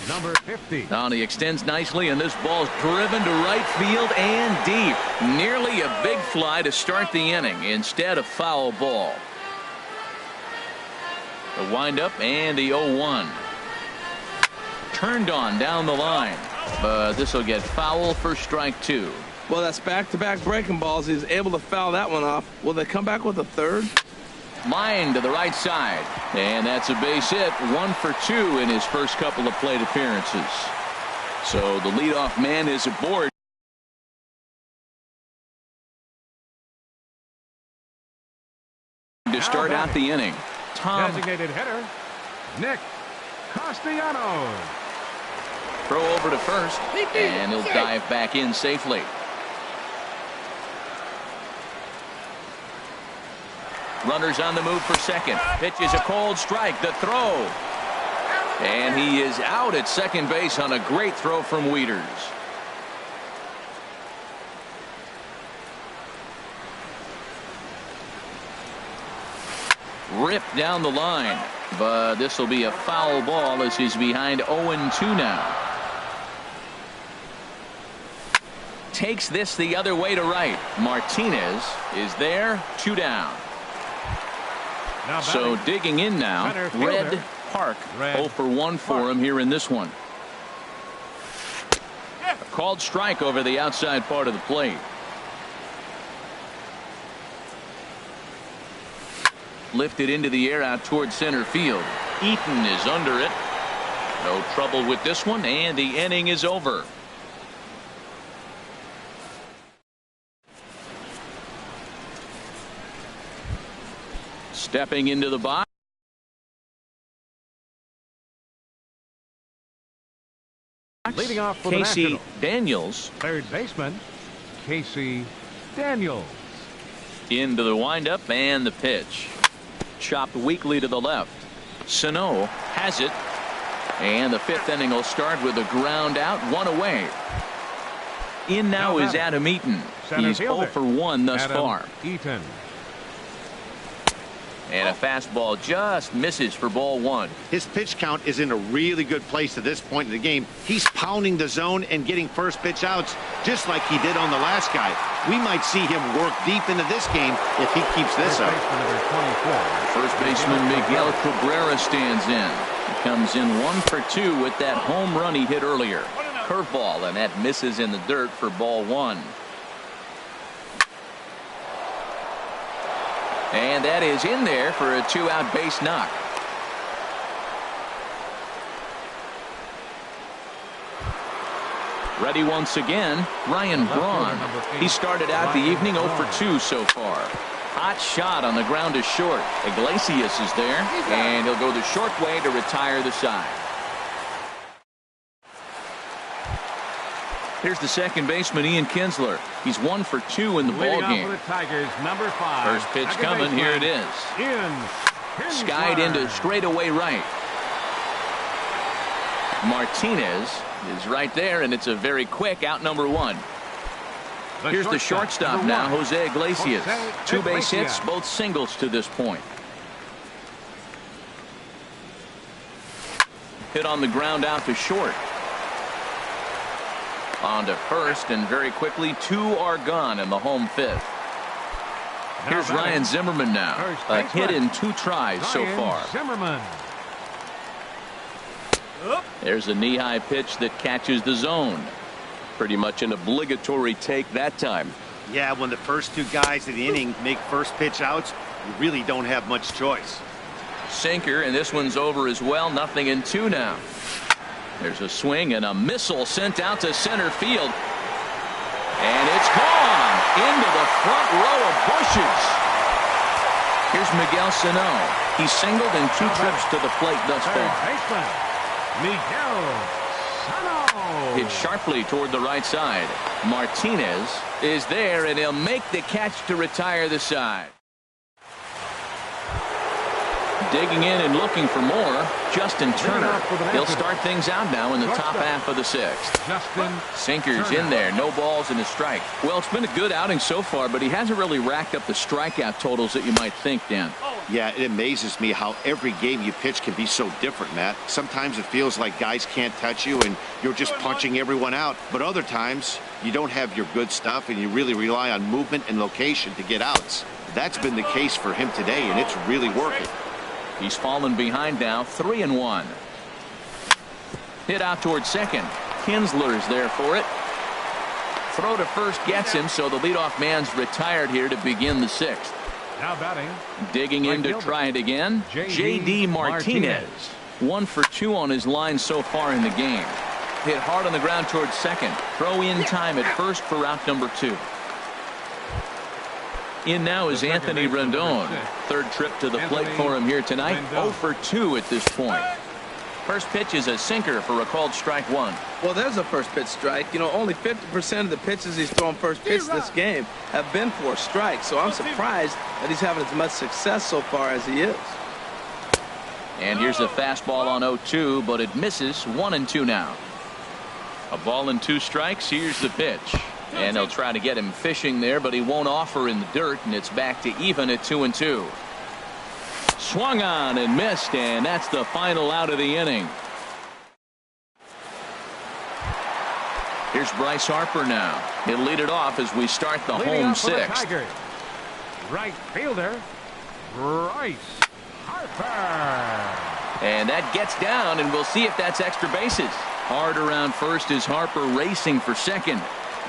Number 50. Now he extends nicely, and this ball's driven to right field and deep. Nearly a big fly to start the inning. Instead, a foul ball. The windup and the 0-1. Turned on down the line, but this will get foul for strike 2. Well, that's back-to-back breaking balls. He's able to foul that one off. Will they come back with a third? Line to the right side, and that's a base hit. 1 for 2 in his first couple of plate appearances. So the leadoff man is aboard to start out the inning. Tom. Designated hitter, Nick Castellanos. Throw over to first, and he'll dive back in safely. Runners on the move for second. Pitch is a cold strike. The throw. And he is out at second base on a great throw from Wieters. Ripped down the line, but this will be a foul ball as he's behind 0-2 now. Takes this the other way to right. Martinez is there, 2 down. So digging in now, Red Park. 0 for 1 for him here in this one. A called strike over the outside part of the plate. Lifted into the air out towards center field. Eaton is under it. No trouble with this one, and the inning is over. Stepping into the box. Leading off for the Casey Nationals, Daniels. third baseman, Casey Daniels. Into the windup and the pitch. Chopped weakly to the left. Sano has it. And the 5th inning will start with a ground out, 1 away. In now is Adam Eaton. He's 0 for 1 thus far. Eaton. And a fastball just misses for ball 1. His pitch count is in a really good place at this point in the game. He's pounding the zone and getting first pitch outs just like he did on the last guy. We might see him work deep into this game if he keeps this up. First baseman Miguel Cabrera stands in. He comes in 1 for 2 with that home run he hit earlier. Curveball, and that misses in the dirt for ball 1. And that is in there for a 2-out base knock. Ready once again, Ryan Braun. He started out the evening 0 for 2 so far. Hot shot on the ground is short. Iglesias is there, and he'll go the short way to retire the side. Here's the second baseman, Ian Kinsler. He's 1 for 2 in the ballgame. Number 5. First pitch coming. Here it is. Skied into straightaway right. Martinez is right there, and it's a very quick out, number 1. Here's the shortstop now, Jose Iglesias. 2 base hits, both singles to this point. Hit on the ground out to short. On to first, and very quickly 2 are gone in the home 5th. Here's Ryan Zimmerman now. A hit in 2 tries so far. There's a knee-high pitch that catches the zone. Pretty much an obligatory take that time. Yeah, when the first 2 guys in the inning make first pitch outs, you really don't have much choice. Sinker, and this one's over as well. 0-2 now. There's a swing and a missile sent out to center field. And it's gone into the front row of bushes. Here's Miguel Sano. He's singled in 2 trips to the plate thus far. Miguel Sano. Hit sharply toward the right side. Martinez is there, and he'll make the catch to retire the side. Digging in and looking for more, Justin Turner. He'll start things out now in the top half of the 6th. Sinker's in there, no balls and a strike. Well, it's been a good outing so far, but he hasn't really racked up the strikeout totals that you might think, Dan. Yeah, it amazes me how every game you pitch can be so different, Matt. Sometimes it feels like guys can't touch you and you're just punching everyone out. But other times, you don't have your good stuff and you really rely on movement and location to get outs. That's been the case for him today, and it's really working. He's fallen behind now, 3-1. Hit out towards second. Kinsler's there for it. Throw to first gets him, so the leadoff man's retired here to begin the sixth. Now batting. Digging in to try it again, J.D. Martinez. 1 for 2 on his line so far in the game. Hit hard on the ground towards second. Throw in time at first for out number 2. In now is Anthony Rendon. Third trip to the plate for him here tonight. 0 for 2 at this point. First pitch is a sinker for a called strike 1. Well, there's a first pitch strike. You know, only 50% of the pitches he's thrown first pitch this game have been for a strike. So I'm surprised that he's having as much success so far as he is. And here's a fastball on 0-2, but it misses. 1-2 now. A ball and 2 strikes. Here's the pitch. And they'll try to get him fishing there, but he won't offer in the dirt, and it's back to even at 2-2. Swung on and missed, and that's the final out of the inning. Here's Bryce Harper now. He'll lead it off as we start the home sixth. Right fielder, Bryce Harper. And that gets down, and we'll see if that's extra bases. Hard around first is Harper racing for second.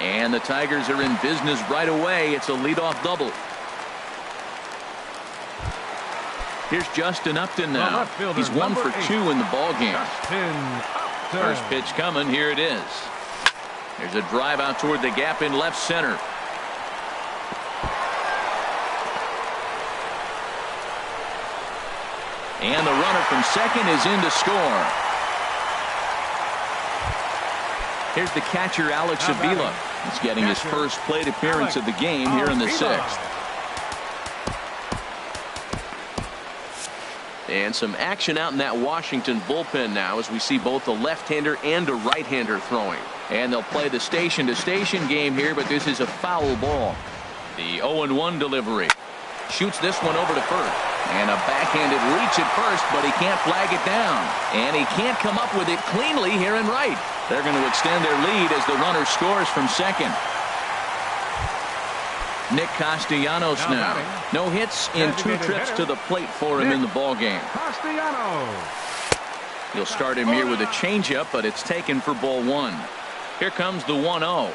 And the Tigers are in business right away. It's a leadoff double. Here's Justin Upton now. He's 1 for 2 in the ball game. First pitch coming. Here it is. There's a drive out toward the gap in left center. And the runner from second is in to score. Here's the catcher, Alex Avila. He's getting his first plate appearance of the game here in the sixth. And some action out in that Washington bullpen now as we see both a left-hander and a right-hander throwing. And they'll play the station-to-station game here, but this is a foul ball. The 0-1 delivery. Shoots this one over to first. And a backhanded reach at first, but he can't flag it down. And he can't come up with it cleanly here in right. They're going to extend their lead as the runner scores from second. Nick Castellanos now. No hits in 2 trips to the plate for him in the ballgame. He'll start him here with a changeup, but it's taken for ball 1. Here comes the 1-0.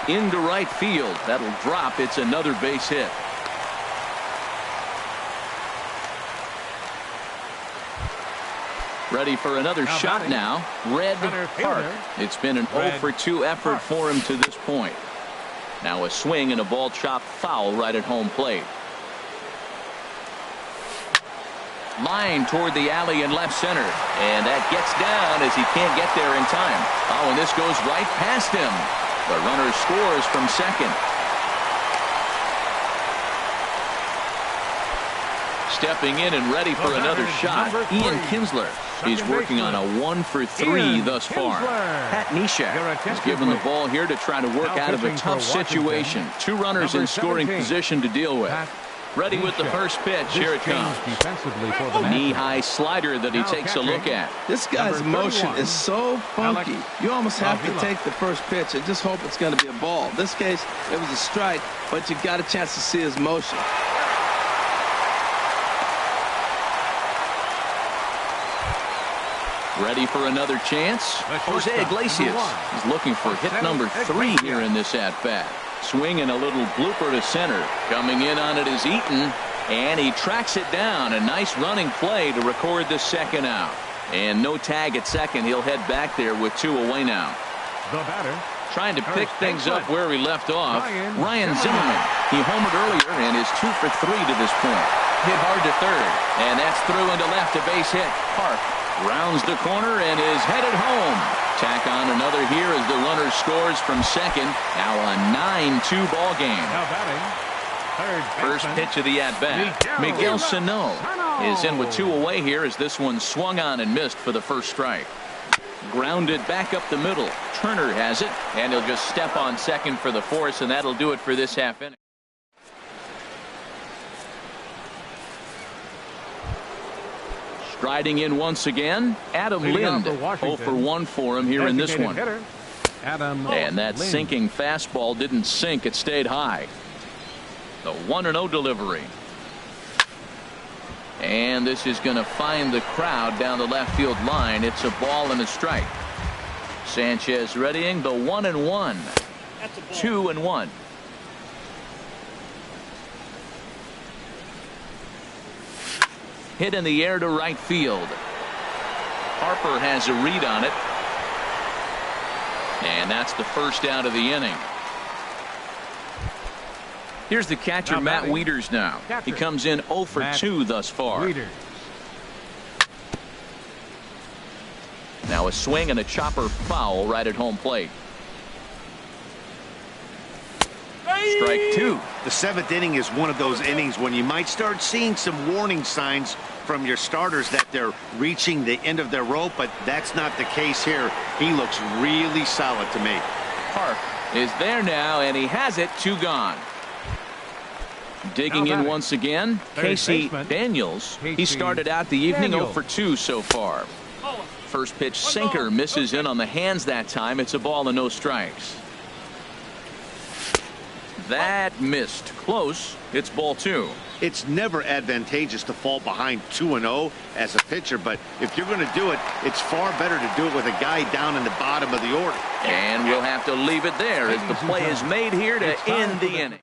Into right field. That'll drop. It's another base hit. Ready for another shot now. Red Park. It's been an 0 for 2 effort for him to this point. Now a swing and a ball chopped foul right at home plate. Line toward the alley in left center. And that gets down as he can't get there in time. Oh, and this goes right past him. The runner scores from second. Stepping in and ready for another shot, Ian Kinsler. He's working on a 1 for 3 thus far. Pat Neshek has given the ball here to try to work out of a tough situation. 2 runners in scoring position to deal with. Ready with the first pitch. Here it comes. Knee-high slider that he takes a look at. This guy's motion is so funky. You almost have to take the first pitch and just hope it's going to be a ball. In this case, it was a strike, but you got a chance to see his motion. Ready for another chance? Jose Iglesias is looking for hit number 3 here in this at-bat. Swinging a little blooper to center. Coming in on it is Eaton, and he tracks it down. A nice running play to record the second out. And no tag at second. He'll head back there with 2 away now. The batter. Trying to pick things up where we left off. Ryan Zimmerman. He homered earlier and is 2 for 3 to this point. Hit hard to third, and that's through into left, a base hit. Park rounds the corner and is headed home. Tack on another here as the runner scores from second. Now a 9-2 ball game. Now batting, First pitch of the at-bat. Miguel Sano is in with 2 away here as this one swung on and missed for the first strike. Grounded back up the middle. Turner has it, and he'll just step on second for the force, and that'll do it for this half inning. Striding in once again, Adam Lind. 0 for 1 for him here in this one. And that sinking fastball didn't sink, it stayed high. The 1-0 delivery. And this is going to find the crowd down the left field line. It's a ball and a strike. Sanchez readying the 1-1. 2-1. Hit in the air to right field. Harper has a read on it. And that's the first out of the inning. Here's the catcher, Matt Wieters now. He comes in 0 for 2 thus far. Now a swing and a chopper foul right at home plate. Strike 2. The 7th inning is one of those innings when you might start seeing some warning signs from your starters that they're reaching the end of their rope, but that's not the case here. He looks really solid to me. Park is there now, and he has it. 2 gone. Digging in once again, Casey Daniels. He started out the evening 0 for 2 so far. First pitch sinker misses in on the hands that time. It's a ball and no strikes. That missed. Close. It's ball 2. It's never advantageous to fall behind 2-0 as a pitcher, but if you're going to do it, it's far better to do it with a guy down in the bottom of the order. And we'll have to leave it there as the play is made here to end the inning.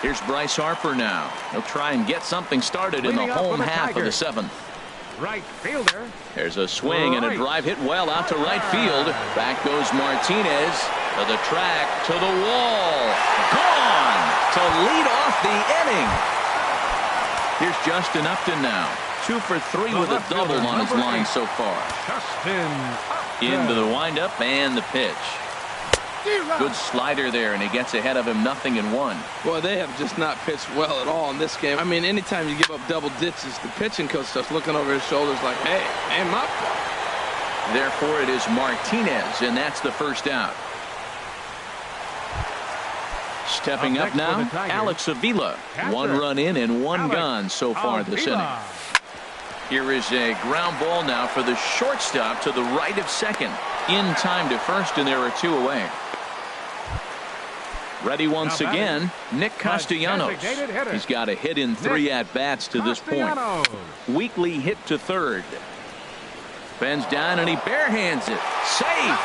Here's Bryce Harper now. He'll try and get something started in the home half of the 7th. Right fielder. There's a swing and a drive hit well out to right field. Back goes Martinez to the track, to the wall. Gone to lead off the inning. Here's Justin Upton now. 2 for 3 with a double on his line so far. Into the windup and the pitch. Good slider there, and he gets ahead of him. 0-1. Boy, they have just not pitched well at all in this game. I mean, anytime you give up double ditches, the pitching coach starts looking over his shoulders like, hey, aim up. Therefore, it is Martinez, and that's the first out. Stepping up now, Alex Avila. 1 run in and 1 gone so far this inning. Here is a ground ball now for the shortstop to the right of second. In time to first, and there are 2 away. Ready once again, Nick Castellanos. He's got a hit in 3 at-bats to this point. Weekly hit to third. Bends down and he barehands it. Safe.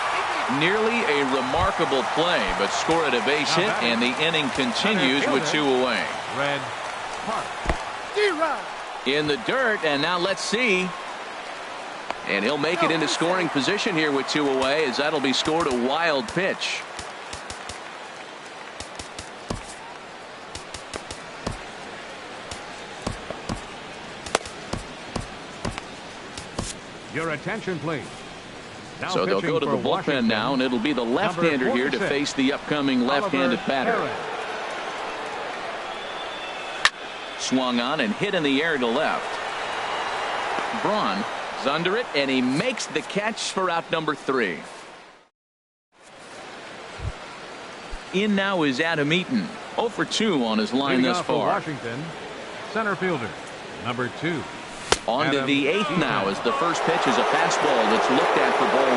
Nearly a remarkable play, but score at a base hit, and the inning continues with 2 away. In the dirt, and now let's see. And he'll make it into scoring position here with 2 away, as that'll be scored a wild pitch. Your attention, please. So they'll go to the bullpen now, and it'll be the left-hander here to face the upcoming left-handed batter. Swung on and hit in the air to left. Braun is under it, and he makes the catch for out number 3. In now is Adam Eaton. 0 for 2 on his line thus far. Washington, center fielder, number 2. On to the 8th now, as the first pitch is a fastball that's looked at for ball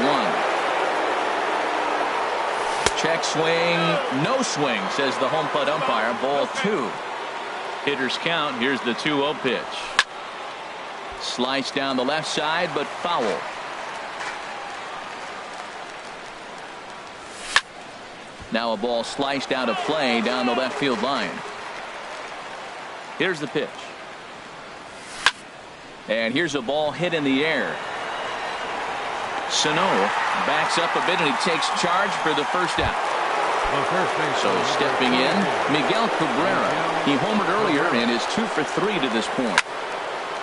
1. Check swing, no swing, says the home plate umpire. Ball 2. Hitters count. Here's the 2-0 pitch. Sliced down the left side, but foul. Now a ball sliced out of play down the left field line. Here's the pitch. And here's a ball hit in the air. Sano backs up a bit, and he takes charge for the first out. So stepping in, Miguel Cabrera. He homered earlier and is 2 for 3 to this point.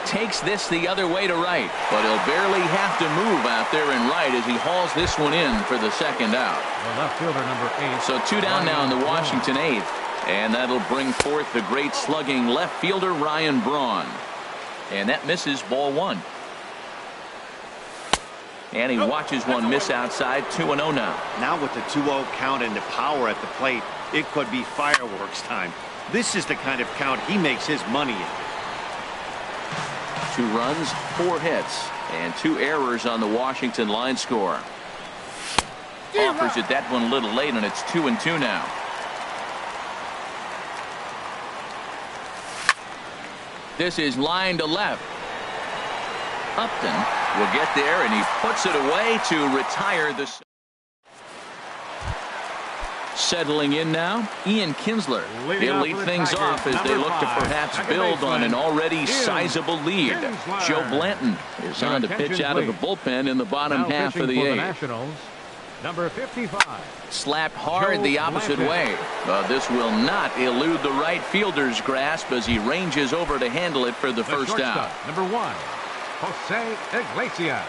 Takes this the other way to right, but he'll barely have to move out there in right as he hauls this one in for the second out. The left fielder, number 8. So 2 down now in the Washington 8th, and that'll bring forth the great slugging left fielder Ryan Braun. And that misses ball 1. And he watches one miss outside. 2-0 now. Now with the 2-0 count and the power at the plate, it could be fireworks time. This is the kind of count he makes his money in. 2 runs, 4 hits, and 2 errors on the Washington line score. Offers it that one a little late, and it's 2-2 now. This is line to left. Upton will get there, and he puts it away to retire the. Settling in now, Ian Kinsler. He'll lead things off as they look to perhaps build on an already sizable lead. Joe Blanton is on to pitch out of the bullpen in the bottom half of the 8th. Number 55. Slapped hard the opposite way. This will not elude the right fielder's grasp as he ranges over to handle it for the first out. Number 1, Jose Iglesias.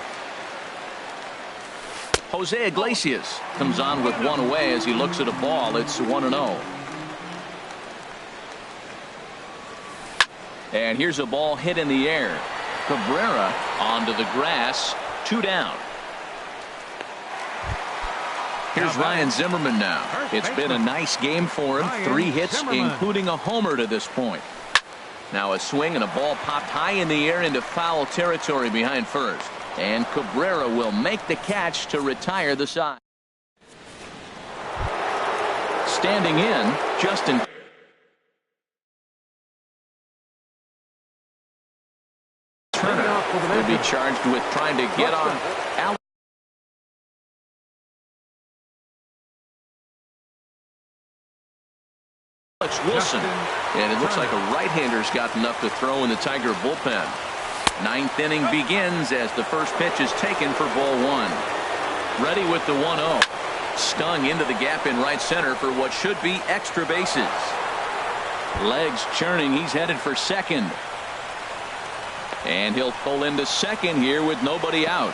Jose Iglesias comes on with 1 away as he looks at a ball. It's 1-0. And here's a ball hit in the air. Cabrera onto the grass. 2 down. Here's Ryan Zimmerman now. It's been a nice game for him. 3 hits, including a homer to this point. Now a swing and a ball popped high in the air into foul territory behind first. And Cabrera will make the catch to retire the side. Standing in, Justin Turner will be charged with trying to get on Alex Wilson. And it looks like a right-hander's got enough to throw in the Tiger bullpen. 9th inning begins as the first pitch is taken for ball 1. Ready with the 1-0. Stung into the gap in right center for what should be extra bases. Legs churning. He's headed for second. And he'll pull into second here with nobody out.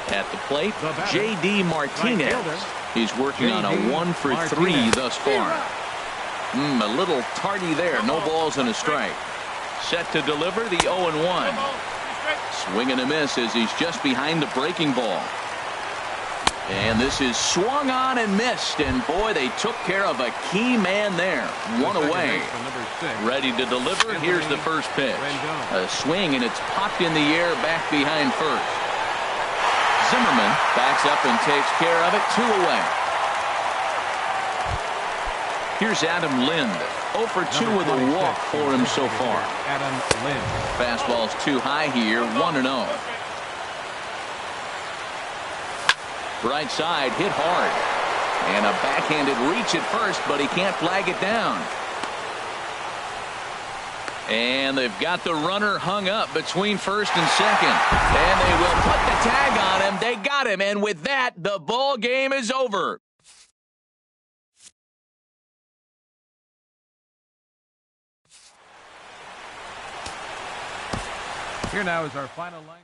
At the plate, J.D. Martinez. He's working on a 1-for-3 thus far. A little tardy there. No balls and a strike. Set to deliver the 0-1. Swing and a miss as he's just behind the breaking ball. And this is swung on and missed. And boy, they took care of a key man there. 1 away. Ready to deliver. Here's the first pitch. A swing, and it's popped in the air back behind first. Zimmerman backs up and takes care of it. 2 away. Here's Adam Lind. 0 for 2 with a walk for him so far. Adam Lind. Fastball's too high here. 1-0. Right side hit hard. And a backhanded reach at first, but he can't flag it down. And they've got the runner hung up between first and second. And they will put the tag on him. They got him. And with that, the ball game is over. Here now is our final line.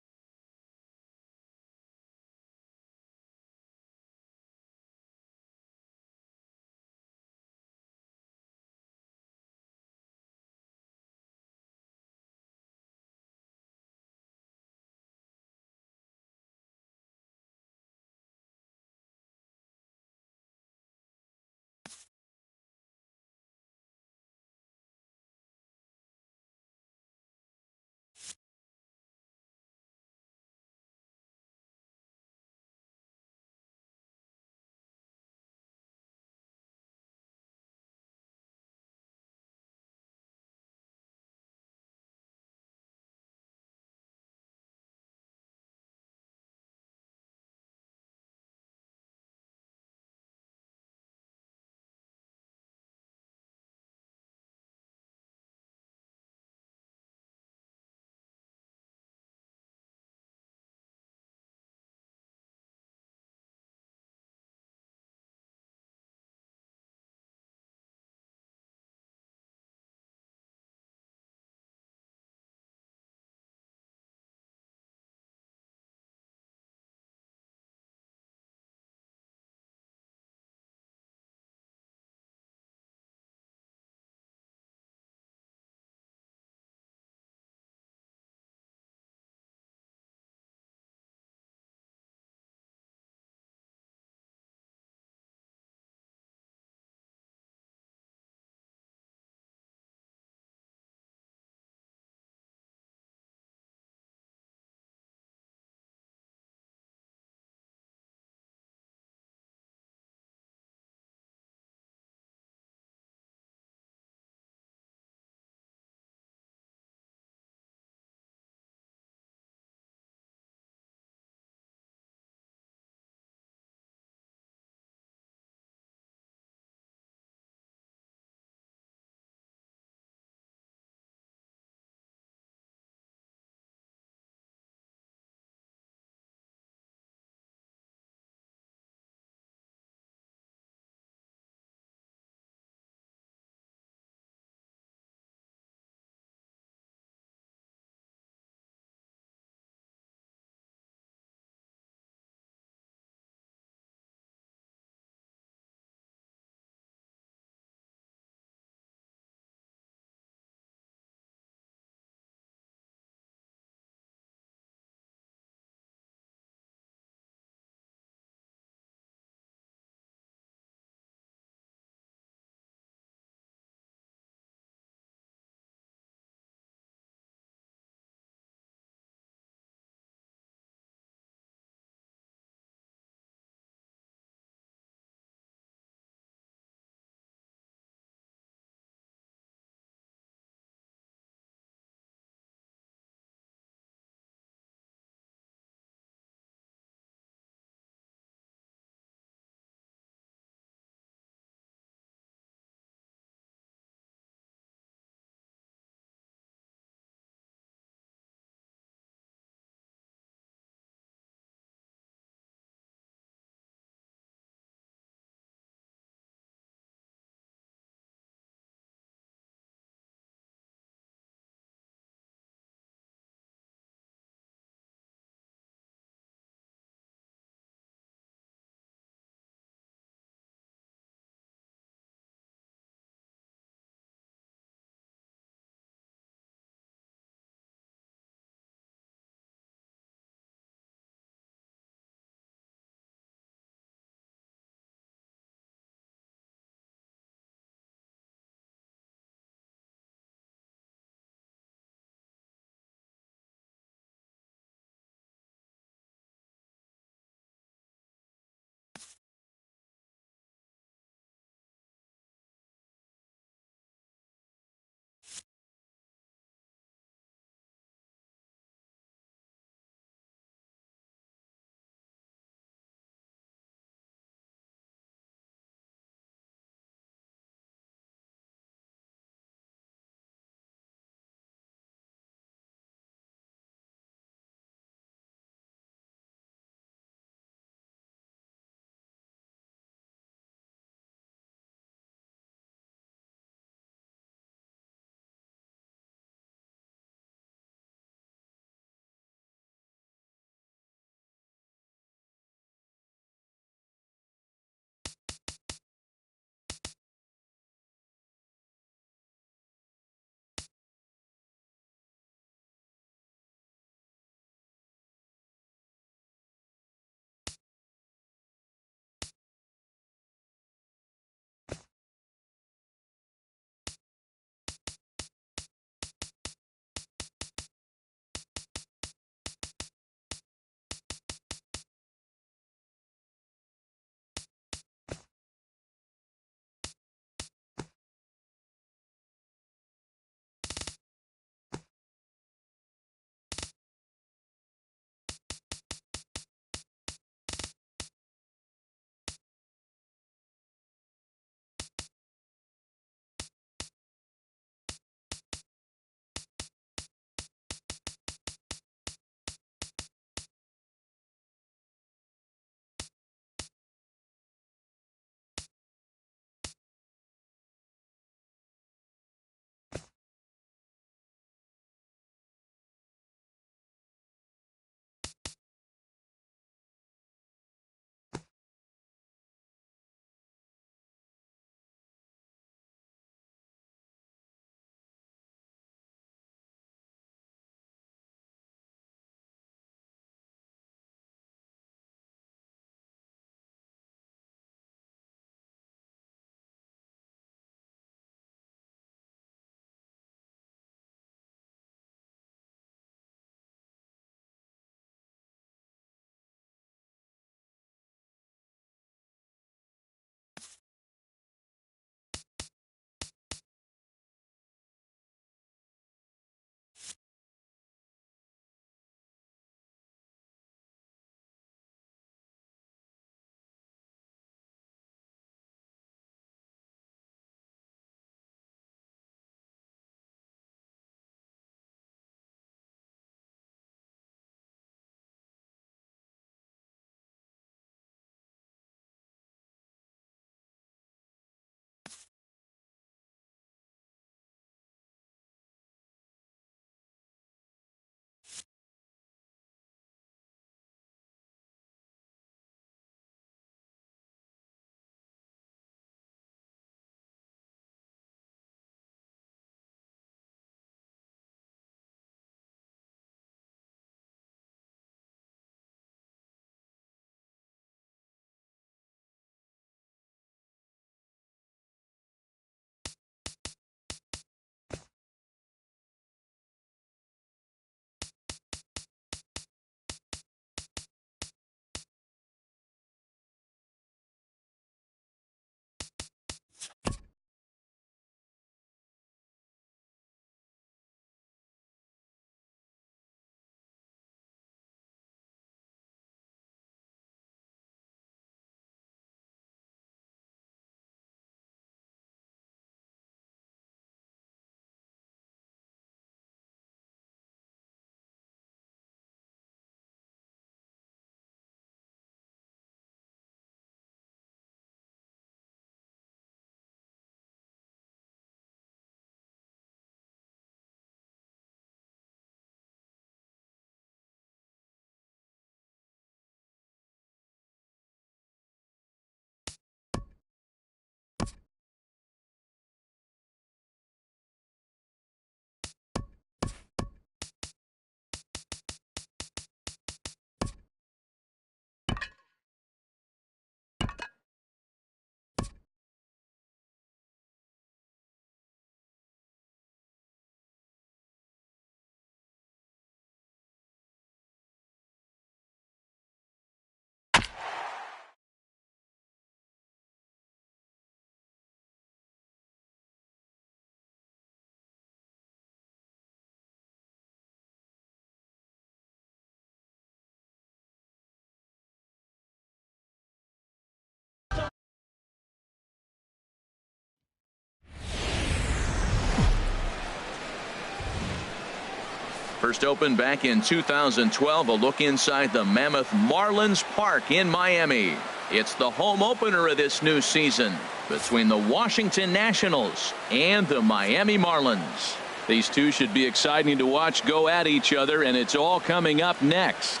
First opened back in 2012. A look inside the Mammoth Marlins Park in Miami. It's the home opener of this new season between the Washington Nationals and the Miami Marlins. These two should be exciting to watch go at each other, and it's all coming up next.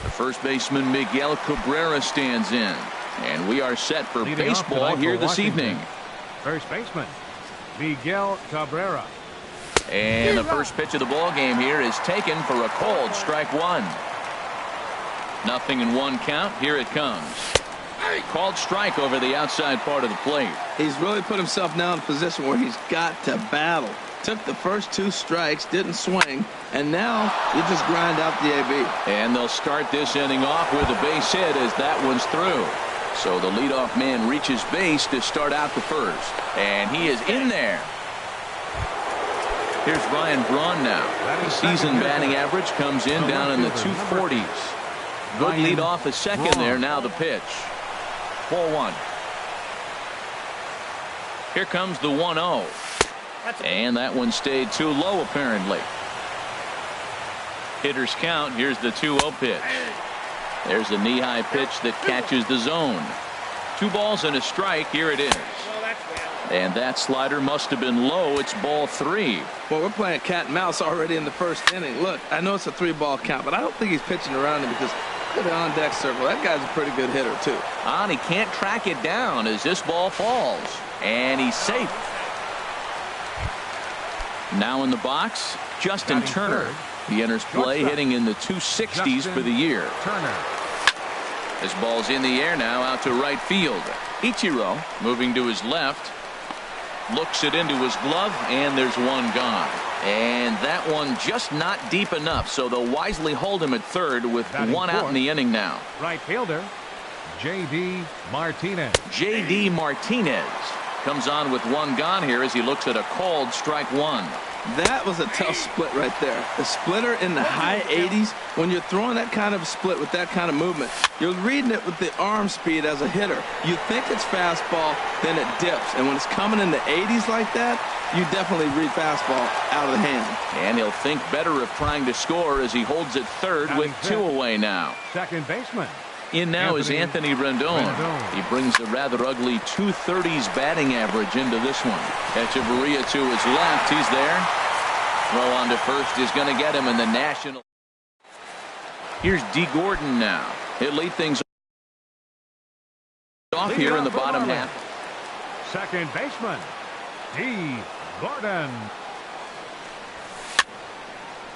The first baseman Miguel Cabrera stands in, and we are set for Leading baseball here this evening. First baseman Miguel Cabrera. And the first pitch of the ball game here is taken for a called strike one. Nothing in one count. Here it comes. Called strike over the outside part of the plate. He's really put himself now in a position where he's got to battle. Took the first 2 strikes, didn't swing, and now you just grind out the AB. And they'll start this inning off with a base hit as that one's through. So the leadoff man reaches base to start out the first. And he is in there. Here's Ryan Braun now. The season batting average comes in down in the 240s. Good lead off a second there. Now the pitch. 4-1. Here comes the 1-0. And that one stayed too low apparently. Hitters count. Here's the 2-0 pitch. There's a knee-high pitch that catches the zone. 2 balls and a strike. Here it is. And that slider must have been low. It's ball 3. Well, we're playing cat and mouse already in the first inning. Look, I know it's a 3-ball count, but I don't think he's pitching around him because look at the on-deck circle. That guy's a pretty good hitter, too. And he can't track it down as this ball falls. And he's safe. Now in the box, Justin Turner. He enters play hitting in the 260s for the year. Turner. This ball's in the air now out to right field. Ichiro moving to his left. Looks it into his glove, and there's one gone. And that one just not deep enough, so they'll wisely hold him at third with one out in the inning now. Right fielder J.D. Martinez. J.D. Martinez comes on with one gone here as he looks at a called strike one. That was a tough split right there. The splitter in the high 80s. When you're throwing that kind of split with that kind of movement, you're reading it with the arm speed as a hitter. You think it's fastball, then it dips. And when it's coming in the 80s like that, you definitely read fastball out of the hand. And he'll think better of trying to score as he holds it third with 2 away now. Second baseman. In now is Anthony Rendon. He brings a rather ugly 230s batting average into this one. Echeverria to his left. He's there. Throw on to first is going to get him in the National. Here's D. Gordon now. He'll lead things off here in the bottom half. Second baseman D. Gordon.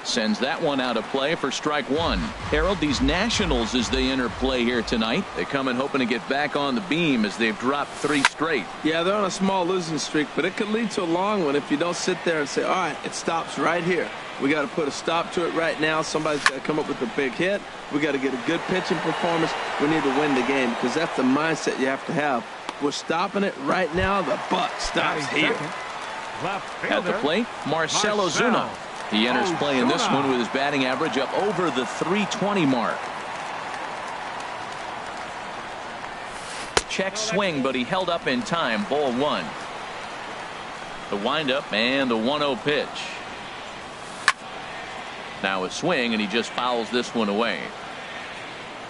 Sends that one out of play for strike one. Harold, these Nationals as they enter play here tonight. They come in hoping to get back on the beam as they've dropped 3 straight. Yeah, they're on a small losing streak, but it could lead to a long one if you don't sit there and say, all right, it stops right here. We got to put a stop to it right now. Somebody's got to come up with a big hit. We got to get a good pitching performance. We need to win the game because that's the mindset you have to have. We're stopping it right now. The buck stops here. At the plate, Marcell Ozuna. He enters play in this one with his batting average up over the 320 mark. Check swing, but he held up in time. Ball 1. The windup and the 1-0 pitch. Now a swing, and he just fouls this one away.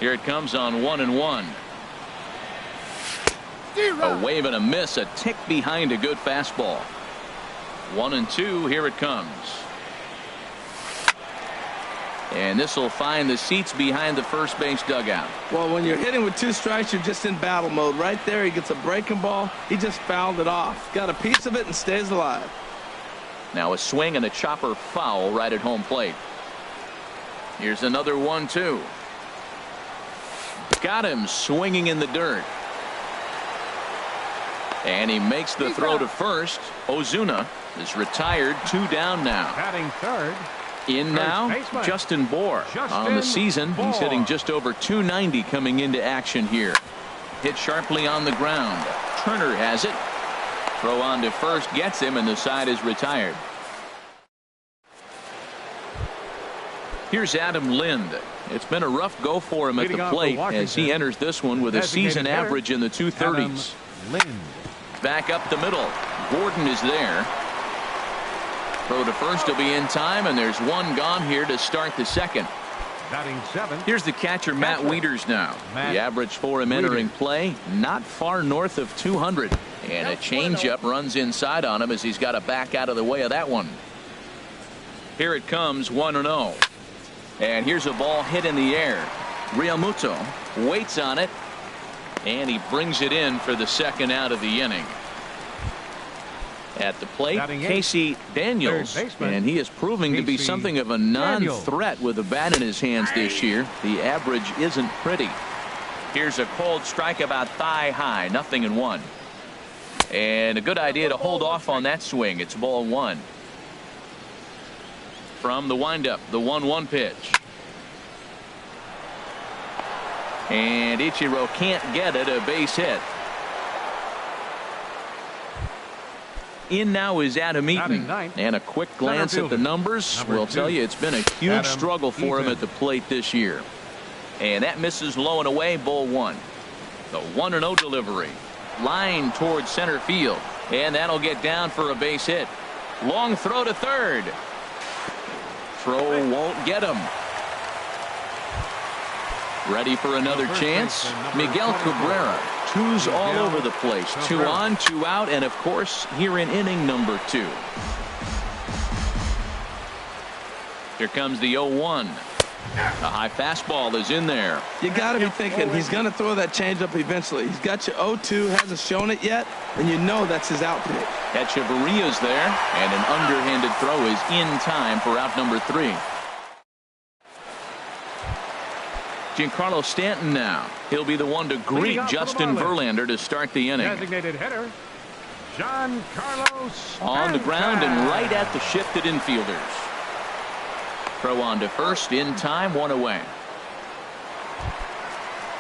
Here it comes on 1-1. A wave and a miss, a tick behind a good fastball. 1-2. Here it comes. And this will find the seats behind the first base dugout. Well, when you're hitting with 2 strikes, you're just in battle mode. Right there, he gets a breaking ball. He just fouled it off. Got a piece of it and stays alive. Now a swing and a chopper foul right at home plate. Here's another 1-2. Got him swinging in the dirt. And he makes the throw to first. Ozuna is retired. 2 down now. Batting third. In now, Justin Bour. On the season, he's hitting just over 290 coming into action here. Hit sharply on the ground. Turner has it. Throw on to first gets him, and the side is retired. Here's Adam Lind. It's been a rough go for him at the plate as he enters this one with a season average in the 230s. Back up the middle. Gordon is there. Throw to first will be in time, and there's one gone here to start the second. Batting 7. Here's the catcher, Matt Wieters now. The average for him entering play, not far north of 200. And a changeup runs inside on him as he's got to back out of the way of that one. Here it comes, 1-0. And here's a ball hit in the air. Realmuto waits on it, and he brings it in for the second out of the inning. At the plate, Casey Daniels, and he is proving to be something of a non-threat with a bat in his hands this year. The average isn't pretty. Here's a cold strike about thigh high, 0-1. And a good idea to hold off on that swing. It's ball 1. From the windup, the 1-1 pitch. And Ichiro can't get it, a base hit. In now is Adam Eaton, and a quick glance at the numbers will tell you it's been a huge struggle for him at the plate this year. And that misses low and away, ball 1. The 1-0 delivery. Line towards center field, and that'll get down for a base hit. Long throw to third. Throw won't get him. Ready for another chance? Miguel Cabrera. 2s all over the place. 2 on, 2 out, and of course here in inning number 2. Here comes the 0-1. A high fastball is in there. You got to be thinking he's going to throw that changeup eventually. He's got your 0-2, hasn't shown it yet, and you know that's his out pitch. Echeverria's there, and an underhanded throw is in time for out number 3. Giancarlo Stanton now. He'll be the one to greet Justin Verlander to start the inning. Designated hitter, Giancarlo Stanton. On the ground and right at the shifted infielders. Throw on to first, in time, 1 away.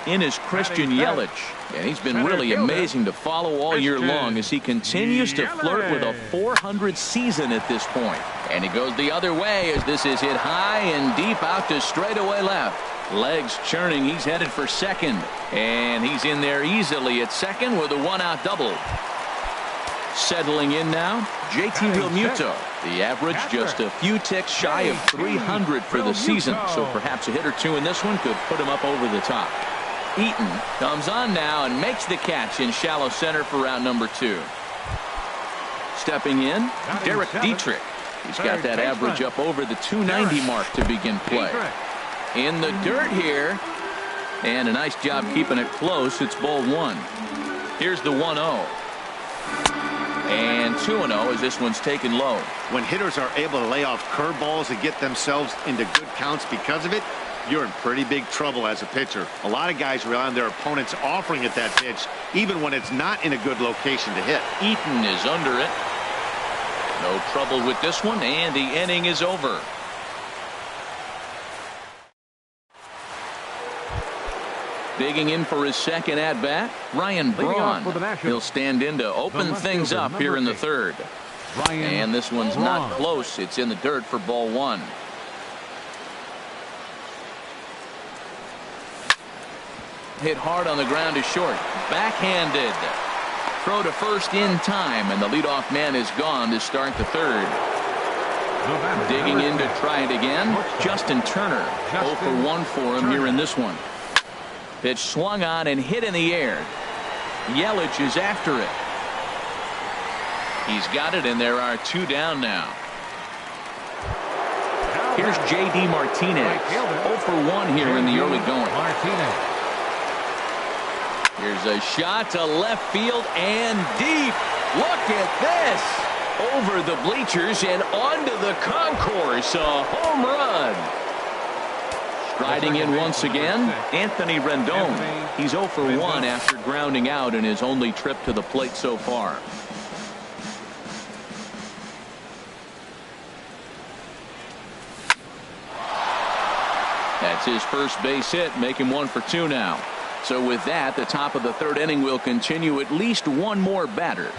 In is Christian Yelich, and he's been really amazing to follow all year long as he continues to flirt with a .400 season at this point. And he goes the other way as this is hit high and deep out to straightaway left. Legs churning, he's headed for second, and he's in there easily at second with a 1-out double. Settling in now, JT Realmuto. The average just a few ticks shy of 300 for the season, so perhaps a hit or two in this one could put him up over the top. Eaton comes on now and makes the catch in shallow center for round number 2. Stepping in, Derek Dietrich. He's got that average up over the 290 mark to begin play. In the dirt here, and a nice job keeping it close. It's ball 1. Here's the 1-0. And 2-0 as this one's taken low. When hitters are able to lay off curveballs and get themselves into good counts because of it, you're in pretty big trouble as a pitcher. A lot of guys rely on their opponents offering at that pitch, even when it's not in a good location to hit. Eaton is under it. No trouble with this one, and the inning is over. Digging in for his second at-bat, Ryan Braun. He'll stand in to open things up here in the third. And this one's not close. It's in the dirt for ball 1. Hit hard on the ground is short. Backhanded. Throw to first in time, and the leadoff man is gone to start the third. Digging in to try it again, Justin Turner. 0 for 1 for him here in this one. Pitch swung on and hit in the air. Yelich is after it. He's got it, and there are 2 down now. Here's J.D. Martinez. 0 for 1 here in the early going. Here's a shot to left field and deep. Look at this. Over the bleachers and onto the concourse. A home run. Striding in once again, Anthony Rendon. He's 0 for 1 after grounding out in his only trip to the plate so far. That's his first base hit, make him 1 for 2 now. So with that, the top of the third inning will continue. At least one more batter.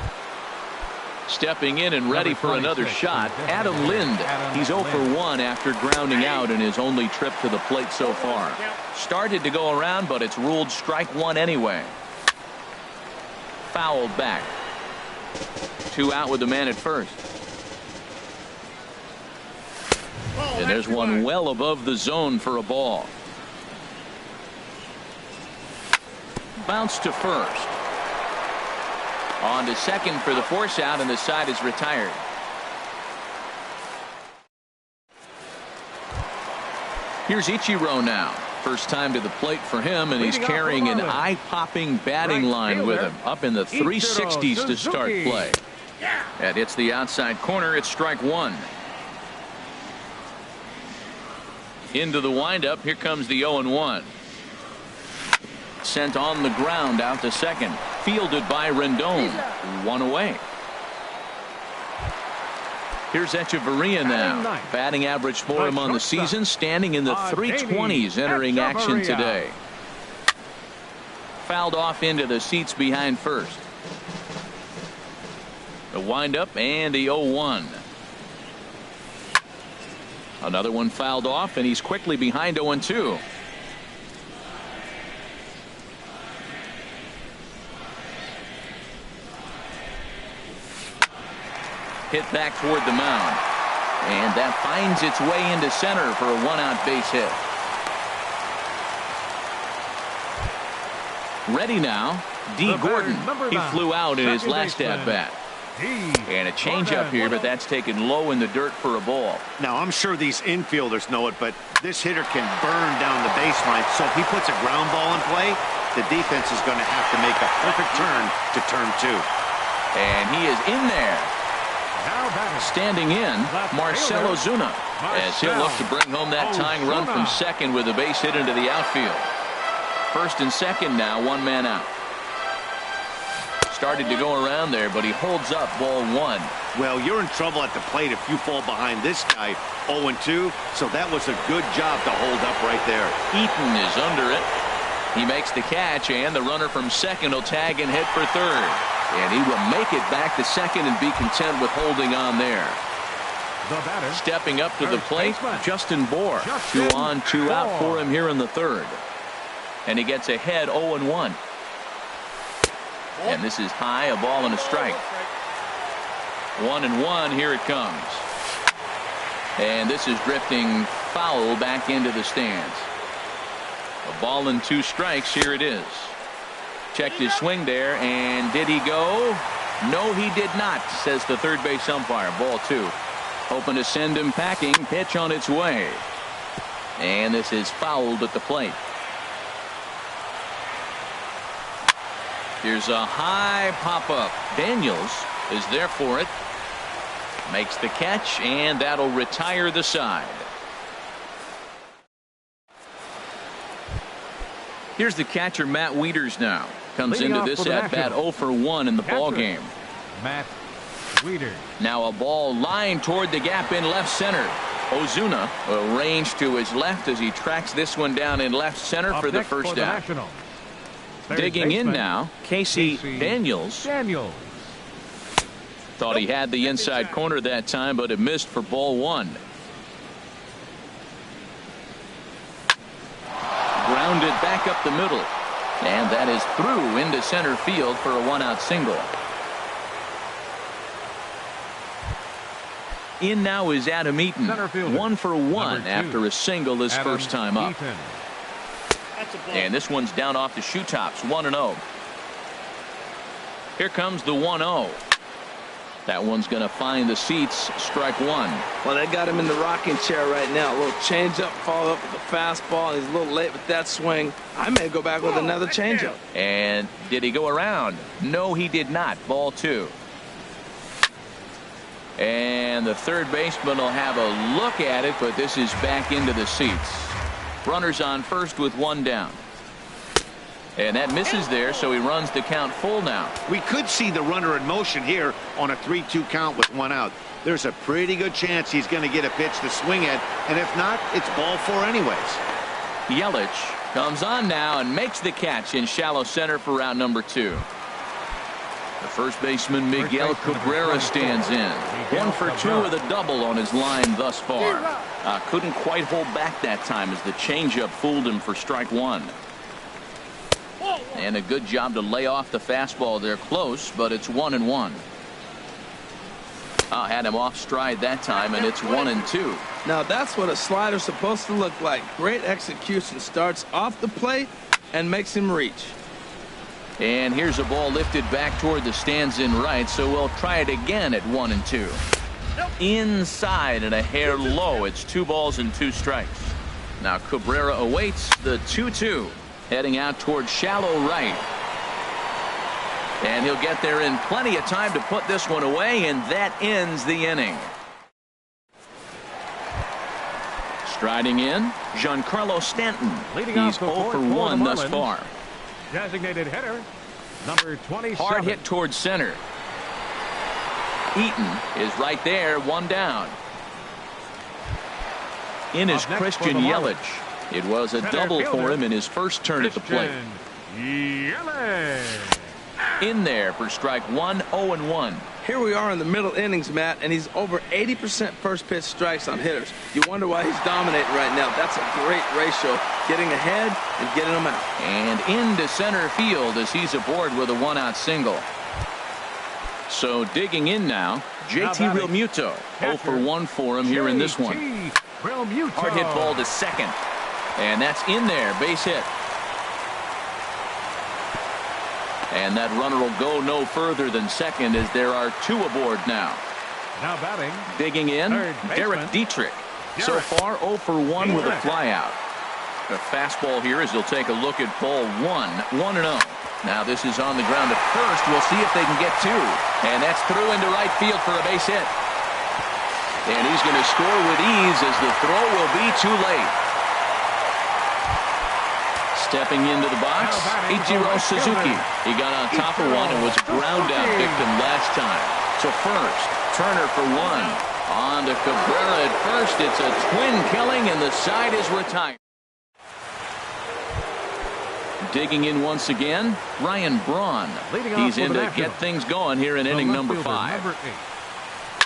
Stepping in and ready for another shot, Adam Lind. He's 0 for 1 after grounding out in his only trip to the plate so far. Started to go around, but it's ruled strike 1 anyway. Fouled back. 2 out with the man at first. And there's one well above the zone for a ball. Bounce to first. On to second for the force out, and the side is retired. Here's Ichiro now. First time to the plate for him, and he's carrying an eye-popping batting line with him. Up in the 360s to start play. That hits the outside corner. It's strike one. Into the windup. Here comes the 0-1. Sent on the ground out to second. Fielded by Rendon. One away. Here's Echeverria now. Batting average for him on the season standing in the 320s entering action today. Fouled off into the seats behind first. The windup and the 0-1. Another one fouled off, and he's quickly behind 0-2. Hit back toward the mound, and that finds its way into center for a one-out base hit. Ready now, D. Gordon. He flew out in his last at-bat. And a changeup here, but that's taken low in the dirt for a ball. Now, I'm sure these infielders know it, but this hitter can burn down the baseline. So if he puts a ground ball in play, the defense is going to have to make a perfect turn to turn two. And he is in there. Standing in, Marcell Ozuna, as he'll look to bring home that tying run from second with a base hit into the outfield. First and second now, one man out. Started to go around there, but he holds up ball one. Well, you're in trouble at the plate if you fall behind this guy 0-2, so that was a good job to hold up right there. Eaton is under it. He makes the catch, and the runner from second will tag and hit for third. And he will make it back to second and be content with holding on there. Stepping up to the plate, Justin Bour. 2 on, 2 out for him here in the third. And he gets ahead 0-1. And this is high, a ball and a strike. 1-1, here it comes. And this is drifting foul back into the stands. A ball and 2 strikes, here it is. Checked his swing there, and did he go? No, he did not, says the third base umpire. Ball 2. Hoping to send him packing. Pitch on its way. And this is fouled at the plate. Here's a high pop-up. Daniels is there for it. Makes the catch, and that'll retire the side. Here's the catcher, Matt Wieters now. Comes into this at-bat 0 for 1 in the ball game. Matt Wieters. Now a ball lined toward the gap in left center. Ozuna will range to his left as he tracks this one down in left center for the first out. Digging in now, Casey Daniels. Thought he had the inside corner that time, but it missed for ball 1. Grounded back up the middle, and that is through into center field for a one-out single. In now is Adam Eaton. 1 for 1 after a single his first time up. And this one's down off the shoe tops. 1-0. Here comes the 1-0. That one's going to find the seats. Strike 1. Well, they got him in the rocking chair right now. A little changeup, followed up with a fastball. He's a little late with that swing. I may go back with another changeup. And did he go around? No, he did not. Ball 2. And the third baseman will have a look at it, but this is back into the seats. Runners on first with 1 down. And that misses there, so he runs the count full now. We could see the runner in motion here on a 3-2 count with 1 out. There's a pretty good chance he's going to get a pitch to swing at, and if not, it's ball 4 anyways. Yelich comes on now and makes the catch in shallow center for out number 2. The first baseman Miguel Cabrera stands in. 1 for 2 with a double on his line thus far. Couldn't quite hold back that time as the changeup fooled him for strike 1. And a good job to lay off the fastball there close, but it's 1-1. Had him off stride that time, and it's 1-2. Now that's what a slider's supposed to look like. Great execution. Starts off the plate and makes him reach. And here's a ball lifted back toward the stands in right, so we'll try it again at 1-2. Inside and a hair low. It's 2 balls and 2 strikes. Now Cabrera awaits the 2-2. Heading out toward shallow right. And he'll get there in plenty of time to put this one away, and that ends the inning. Striding in, Giancarlo Stanton. He's 0 for 1 thus far. Designated hitter, number 27. Hard hit towards center. Eaton is right there, 1 down. In is Christian Yelich. It was a double for him in his first turn at the plate. In there for strike 1, 0-1. Here we are in the middle innings, Matt, and he's over 80% first pitch strikes on hitters. You wonder why he's dominating right now. That's a great ratio, getting ahead and getting them out. And into center field as he's aboard with a 1-out single. So digging in now, JT Realmuto. 0 for 1 for him here in this one. Hard hit ball to second. And that's in there, base hit. And that runner will go no further than second as there are 2 aboard now. Now batting. Digging in, Derek Dietrich. So far 0 for 1 with a flyout. A fastball here as he'll take a look at ball 1, 1-0. Now this is on the ground at first. We'll see if they can get 2. And that's through into right field for a base hit. And he's going to score with ease as the throw will be too late. Stepping into the box, Ichiro Suzuki. He got on top of one and was a ground out victim last time. So first, Turner for 1. On to Cabrera at first. It's a twin killing and the side is retired. Digging in once again, Ryan Braun. He's in to get things going here in inning number 5.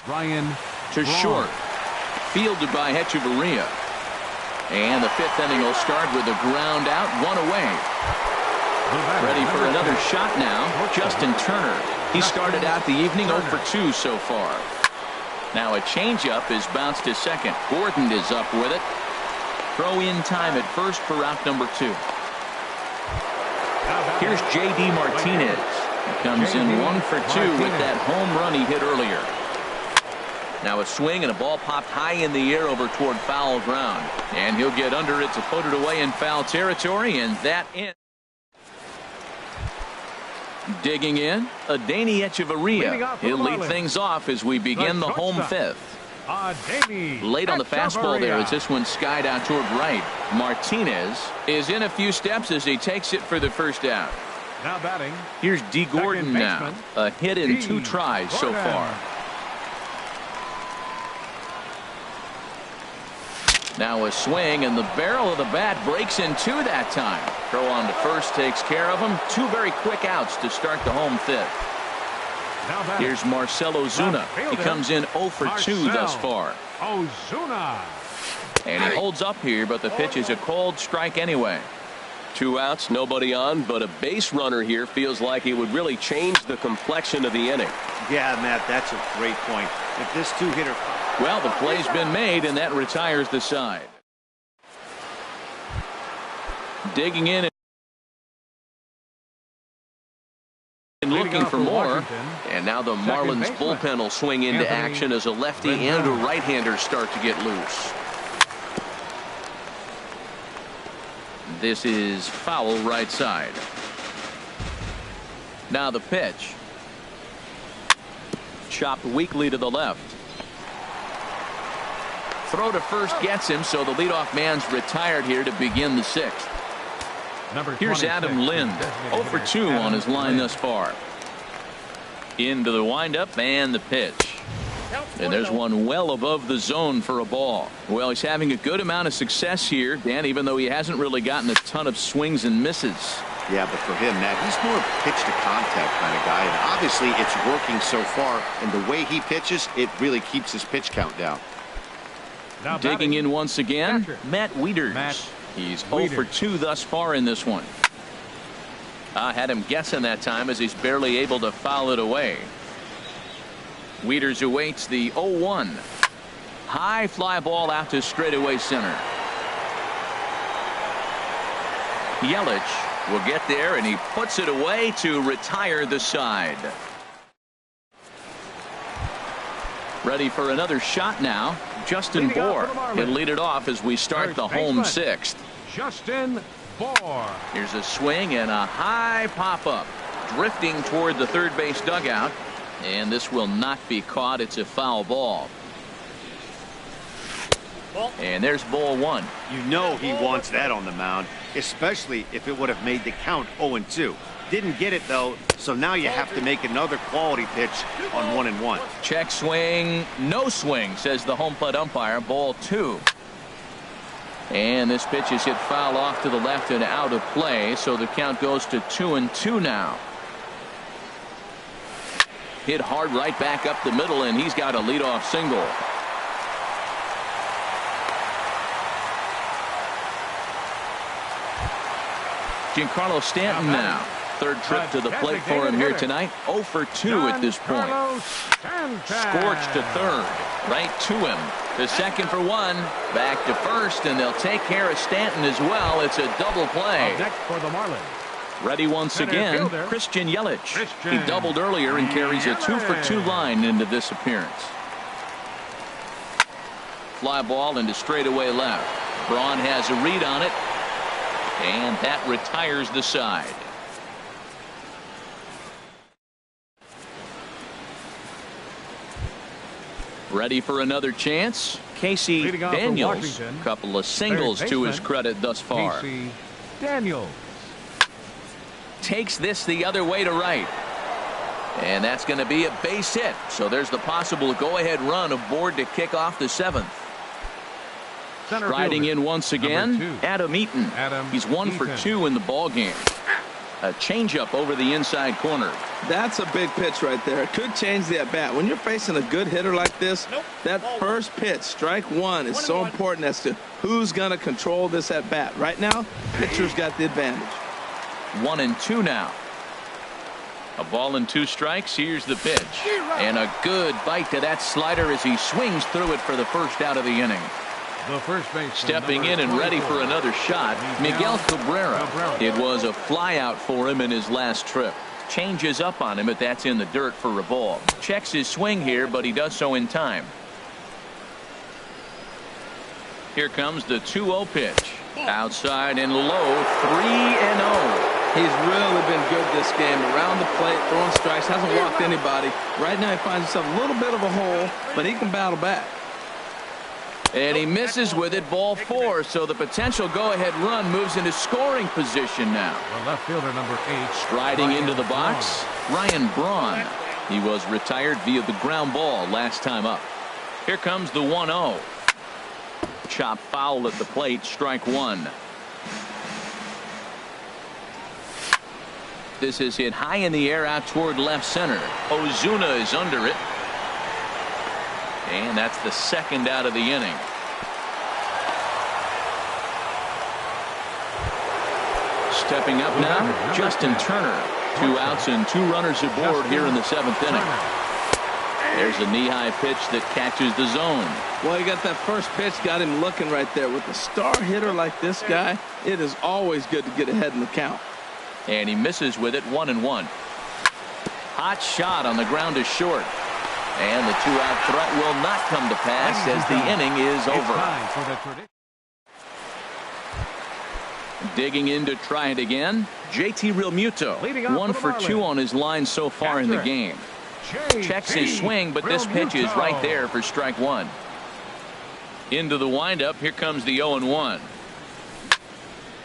Ryan to short. Fielded by Hechavarria. And the 5th inning will start with a ground out, 1 away. Ready for another shot now, Justin Turner. He started out the evening 0 for 2 so far. Now a changeup is bounced to second. Gordon is up with it. Throw in time at first for out number 2. Here's J.D. Martinez. He comes in 1 for 2 with that home run he hit earlier. Now a swing and a ball popped high in the air over toward foul ground. And he'll get under it to put it away in foul territory, and that ends. Digging in, Adeiny Hechavarria. He'll lead things off as we begin the home 5th. Late on the fastball there as this one skied out toward right. Martinez is in a few steps as he takes it for the first out. Now batting. Here's D. Gordon now. A hit in 2 tries so far. Now a swing, and the barrel of the bat breaks in 2 that time. Throw on to first takes care of him. 2 very quick outs to start the home 5th. Here's Marcell Ozuna. He comes in 0 for 2 thus far. Ozuna. And he holds up here, but the pitch is a cold strike anyway. 2 outs, nobody on, but a base runner here feels like it would really change the complexion of the inning. Yeah, Matt, that's a great point. If this 2-hitter... Well, the play's been made, and that retires the side. Digging in and looking for more. And now the Marlins bullpen will swing into action as a lefty and a right-hander start to get loose. This is foul right side. Now the pitch. Chopped weakly to the left. Throw to first gets him, so the leadoff man's retired here to begin the 6th. Here's Adam Lind, 0 for 2 on his line thus far. Into the windup and the pitch. And there's one well above the zone for a ball. Well, he's having a good amount of success here, Dan, even though he hasn't really gotten a ton of swings and misses. Yeah, but for him, Matt, he's more of a pitch-to-contact kind of guy, and obviously it's working so far, and the way he pitches, it really keeps his pitch count down. Digging in once again, Matt Wieters. He's 0 for 2 thus far in this one. I had him guessing that time as he's barely able to foul it away. Wieters awaits the 0-1. High fly ball out to straightaway center. Yelich will get there, and he puts it away to retire the side. Ready for another shot now. Justin Bour will lead it off as we start the home sixth. Justin Bour. Here's a swing and a high pop-up. Drifting toward the third base dugout. And this will not be caught. It's a foul ball. And there's ball one. You know he wants that on the mound, especially if it would have made the count 0-2. Didn't get it, though, so now you have to make another quality pitch on 1-1. Check swing. No swing, says the home plate umpire. Ball two. And this pitch is hit foul off to the left and out of play, so the count goes to 2-2 now. Hit hard right back up the middle, and he's got a leadoff single. Giancarlo Stanton now. Third trip to the plate for him here tonight. 0 for 2 at this point. Scorched to third. Right to him. To second for one. Back to first, and they'll take care of Stanton as well. It's a double play. Next for the Marlins. Ready once again, Christian Yelich. He doubled earlier and carries a 2 for 2 line into this appearance. Fly ball into straightaway left. Braun has a read on it. And that retires the side. Ready for another chance. Casey Daniels. Couple of singles to his credit thus far. Casey Daniels. Takes this the other way to right. And that's going to be a base hit. So there's the possible go-ahead run aboard to kick off the seventh. Riding in once again, Adam Eaton. He's 1 for 2 in the ball game. A changeup over the inside corner. That's a big pitch right there. It could change the at-bat. When you're facing a good hitter like this, that first pitch, strike one, is so important as to who's going to control this at-bat. Right now, pitcher's got the advantage. 1-2 now. A ball and 2 strikes. Here's the pitch. And a good bite to that slider as he swings through it for the first out of the inning. The first baseman, stepping in and ready for another shot, Miguel Cabrera. It was a fly out for him in his last trip. Changes up on him, but that's in the dirt for a ball. Checks his swing here, but he does so in time. Here comes the 2-0 pitch. Outside and low, 3-0. He's really been good this game. Around the plate, throwing strikes, hasn't walked anybody. Right now he finds himself a little bit of a hole, but he can battle back. And he misses with it, ball 4, so the potential go-ahead run moves into scoring position now. The left fielder, number 8. Striding into the box, Ryan Braun. He was retired via the ground ball last time up. Here comes the 1-0. Chop foul at the plate, strike one. This is hit high in the air out toward left center. Ozuna is under it. And that's the second out of the inning. Stepping up now, Justin Turner. 2 outs and 2 runners aboard here in the 7th inning. There's a knee-high pitch that catches the zone. Well, you got that first pitch, got him looking right there. With a star hitter like this guy, it is always good to get ahead in the count. And he misses with it, 1-1. Hot shot on the ground is short. And the 2-out threat will not come to pass as the inning is over. Digging in to try it again, JT Realmuto. 1 for 2 on his line so far in the game. Checks his swing, but this pitch is right there for strike one. Into the windup, here comes the 0-1.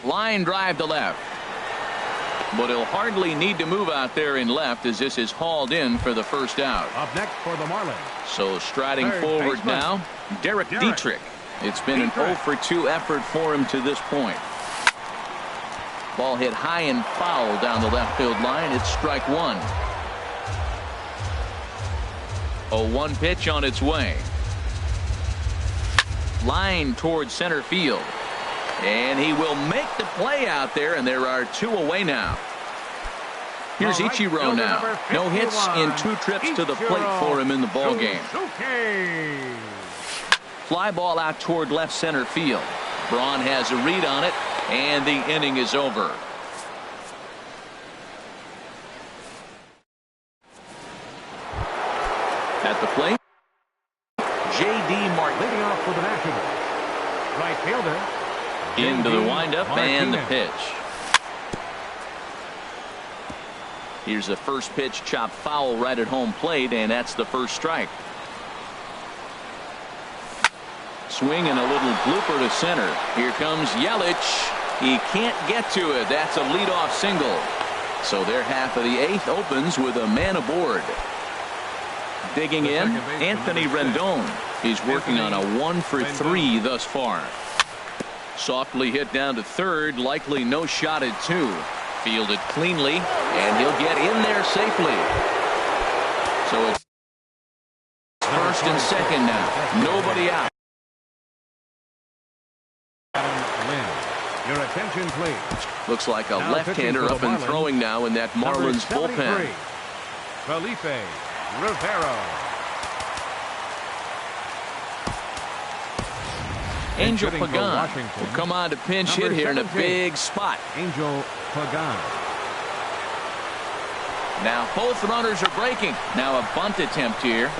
Line drive to left. But he'll hardly need to move out there in left as this is hauled in for the first out. Up next for the Marlins. So striding forward now, Derek Dietrich. It's been an 0 for 2 effort for him to this point. Ball hit high and foul down the left field line. It's strike one. A 1 pitch on its way. Line towards center field. And he will make the play out there, and there are 2 away now. Here's Ichiro now. No hits in 2 trips to the plate for him in the ball game. Fly ball out toward left center field. Braun has a read on it, and the inning is over. At the plate, J.D. Martin. Leading off for the Nationals. Right fielder. Into the windup and the pitch. Here's the first pitch, chopped foul right at home plate, and that's the first strike. Swing and a little blooper to center. Here comes Yelich. He can't get to it. That's a leadoff single. So their half of the 8th opens with a man aboard. Digging in, Anthony Rendon. He's working on a 1-for-3 thus far. Softly hit down to third, likely no shot at 2. Fielded cleanly, and he'll get in there safely. So it's first and second now. Nobody out. Your attention, please. Looks like a left-hander up and throwing now in that Marlins bullpen. Felipe Rivero. Angel Pagan will come on to pinch hit here in a big spot. Angel Pagan. Now both runners are breaking. Now a bunt attempt here.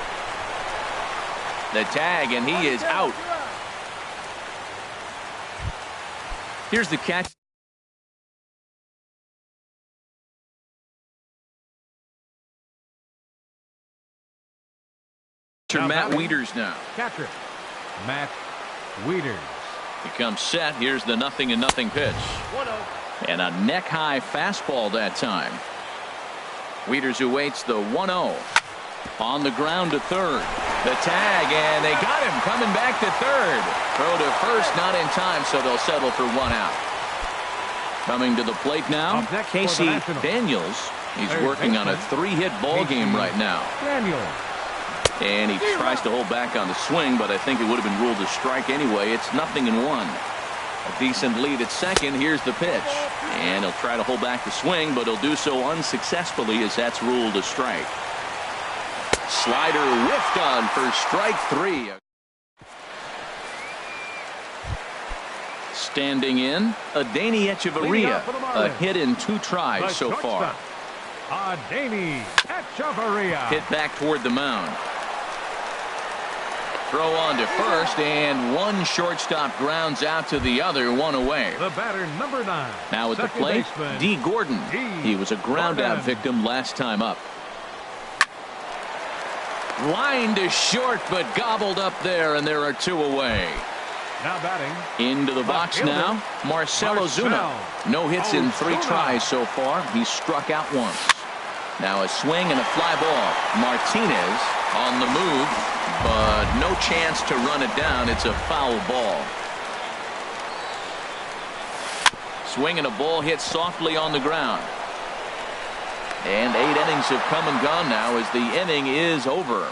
The tag, and he is out. Here's the catch. Matt Wieters now. Catcher Matt Wieters. He comes set. Here's the 0-0 pitch. And a neck-high fastball that time. Wieters awaits the 1-0. On the ground to third. The tag, and they got him coming back to third. Throw to first, not in time, so they'll settle for 1 out. Coming to the plate now, Casey Daniels. He's working on a 3-hit ball game right now. And he tries to hold back on the swing, but I think it would have been ruled a strike anyway. It's 0-1. A decent lead at second. Here's the pitch. And he'll try to hold back the swing, but he'll do so unsuccessfully as that's ruled a strike. Slider whiffed on for strike 3. Standing in, Adeiny Echeverria. A hit in 2 tries so far. Adeiny Echeverria. Hit back toward the mound. Throw on to first, and one shortstop grounds out to the other, 1 away. The batter, number 9. Now at the plate, D. Gordon. He was a ground-out victim last time up. Line to short, but gobbled up there, and there are 2 away. Now batting. Into the box now, Marcell Ozuna. No hits in 3 tries so far. He struck out once. Now a swing and a fly ball. Martinez on the move, but no chance to run it down. It's a foul ball. Swing and a ball hit softly on the ground. And 8 innings have come and gone now as the inning is over.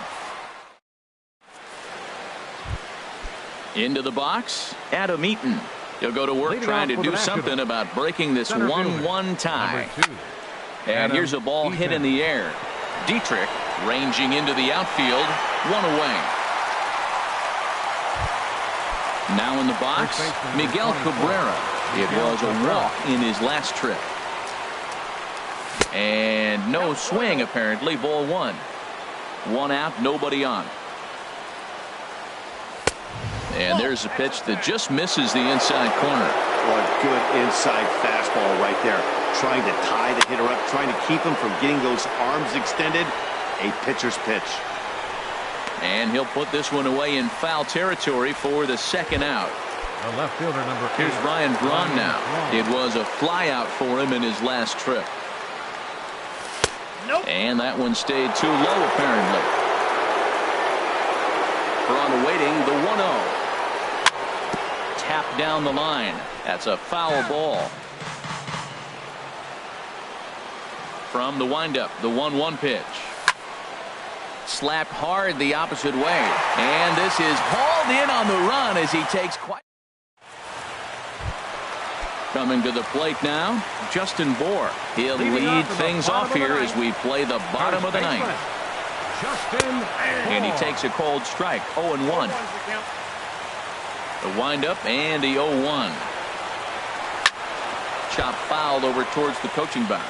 Into the box, Adam Eaton. He'll go to work trying to do something about breaking this 1-1 tie. And here's a ball hit in the air. Dietrich ranging into the outfield, 1 away. Now in the box, Miguel Cabrera. It was a walk in his last trip. And no swing apparently, ball 1. 1 out, nobody on. And there's a pitch that just misses the inside corner. What good inside fastball right there. Trying to tie the hitter up, trying to keep him from getting those arms extended. A pitcher's pitch. And he'll put this one away in foul territory for the 2nd out. The left fielder, number 8. Here's Ryan Braun now. It was a fly out for him in his last trip. And that one stayed too low apparently. Braun awaiting the 1-0. Tap down the line. That's a foul ball. From the windup, the 1-1 pitch. Slapped hard the opposite way. And this is hauled in on the run as he takes quite. Coming to the plate now, Justin Bohr. He'll lead things off here as we play the bottom of the ninth. And he takes a cold strike, 0-1. The windup and the 0-1. Chop fouled over towards the coaching box.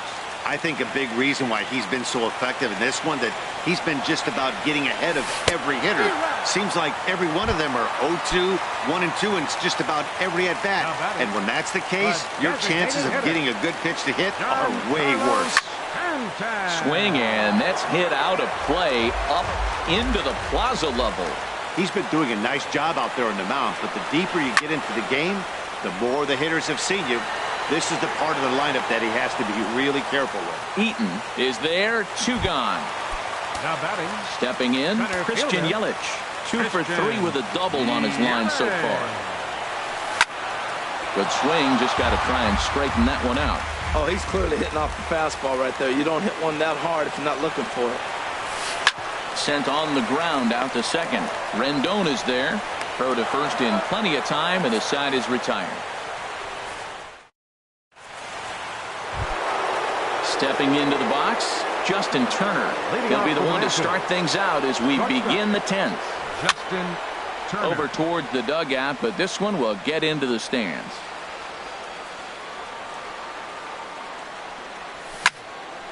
I think a big reason why he's been so effective in this one, that he's been just about getting ahead of every hitter. Seems like every one of them are 0-2, 1-2, and it's just about every at-bat. And when that's the case, your chances of getting a good pitch to hit are way worse. Swing, and that's hit out of play up into the plaza level. He's been doing a nice job out there on the mound, but the deeper you get into the game, the more the hitters have seen you. This is the part of the lineup that he has to be really careful with. Eaton is there, 2 gone. Now batting. Stepping in, Christian Yelich. 2 for 3 with a double on his line so far. Good swing, just got to try and straighten that one out. Oh, he's clearly hitting off the fastball right there. You don't hit one that hard if you're not looking for it. Sent on the ground out to second. Rendon is there. Throw to first in plenty of time, and his side is retired. Stepping into the box, Justin Turner. He'll be the one to start things out as we begin the 10th. Justin Turner. Over towards the dugout, but this one will get into the stands.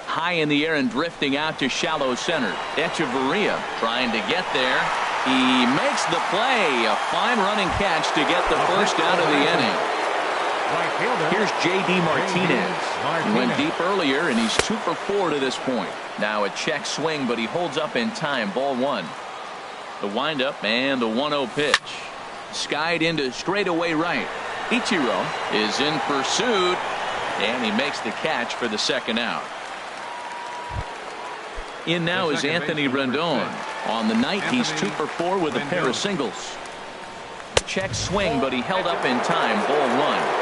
High in the air and drifting out to shallow center. Echeverria trying to get there. He makes the play. A fine running catch to get the first out of the inning. Here's J.D. Martinez. He went deep earlier, and he's 2 for 4 to this point. Now a check swing, but he holds up in time. Ball 1. The windup and the 1-0 pitch. Skied into straightaway right. Ichiro is in pursuit, and he makes the catch for the second out. In now is Anthony Rendon. On the night, he's 2 for 4 with a pair of singles. Check swing, but he held up in time. Ball 1.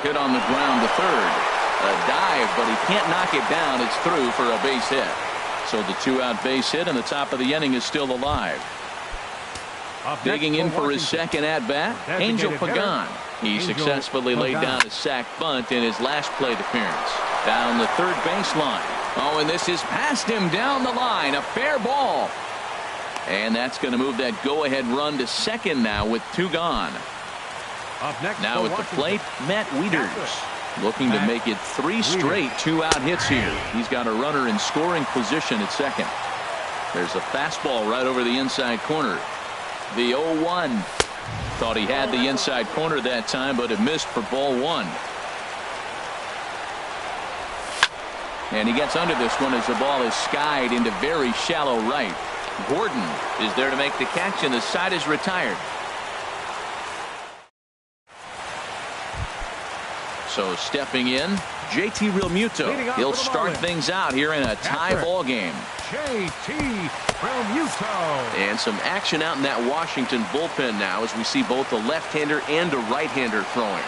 Hit on the ground to third. A dive, but he can't knock it down. It's through for a base hit. So the 2-out base hit, and the top of the inning is still alive. Digging in for his second at-bat, Angel Pagan. He successfully laid down a sac bunt in his last plate appearance. Down the third baseline. Oh, and this is past him down the line. A fair ball. And that's going to move that go-ahead run to second now with 2 gone. Now at the plate, Matt Wieters, looking to make it 3 straight 2-out hits here. He's got a runner in scoring position at second. There's a fastball right over the inside corner. The 0-1. Thought he had the inside corner that time, but it missed for ball 1. And he gets under this one as the ball is skied into very shallow right. Gordon is there to make the catch, and the side is retired. So stepping in, JT Realmuto. He'll start things out here in a tie ball game. JT Realmuto. And some action out in that Washington bullpen now as we see both a left-hander and a right-hander throwing.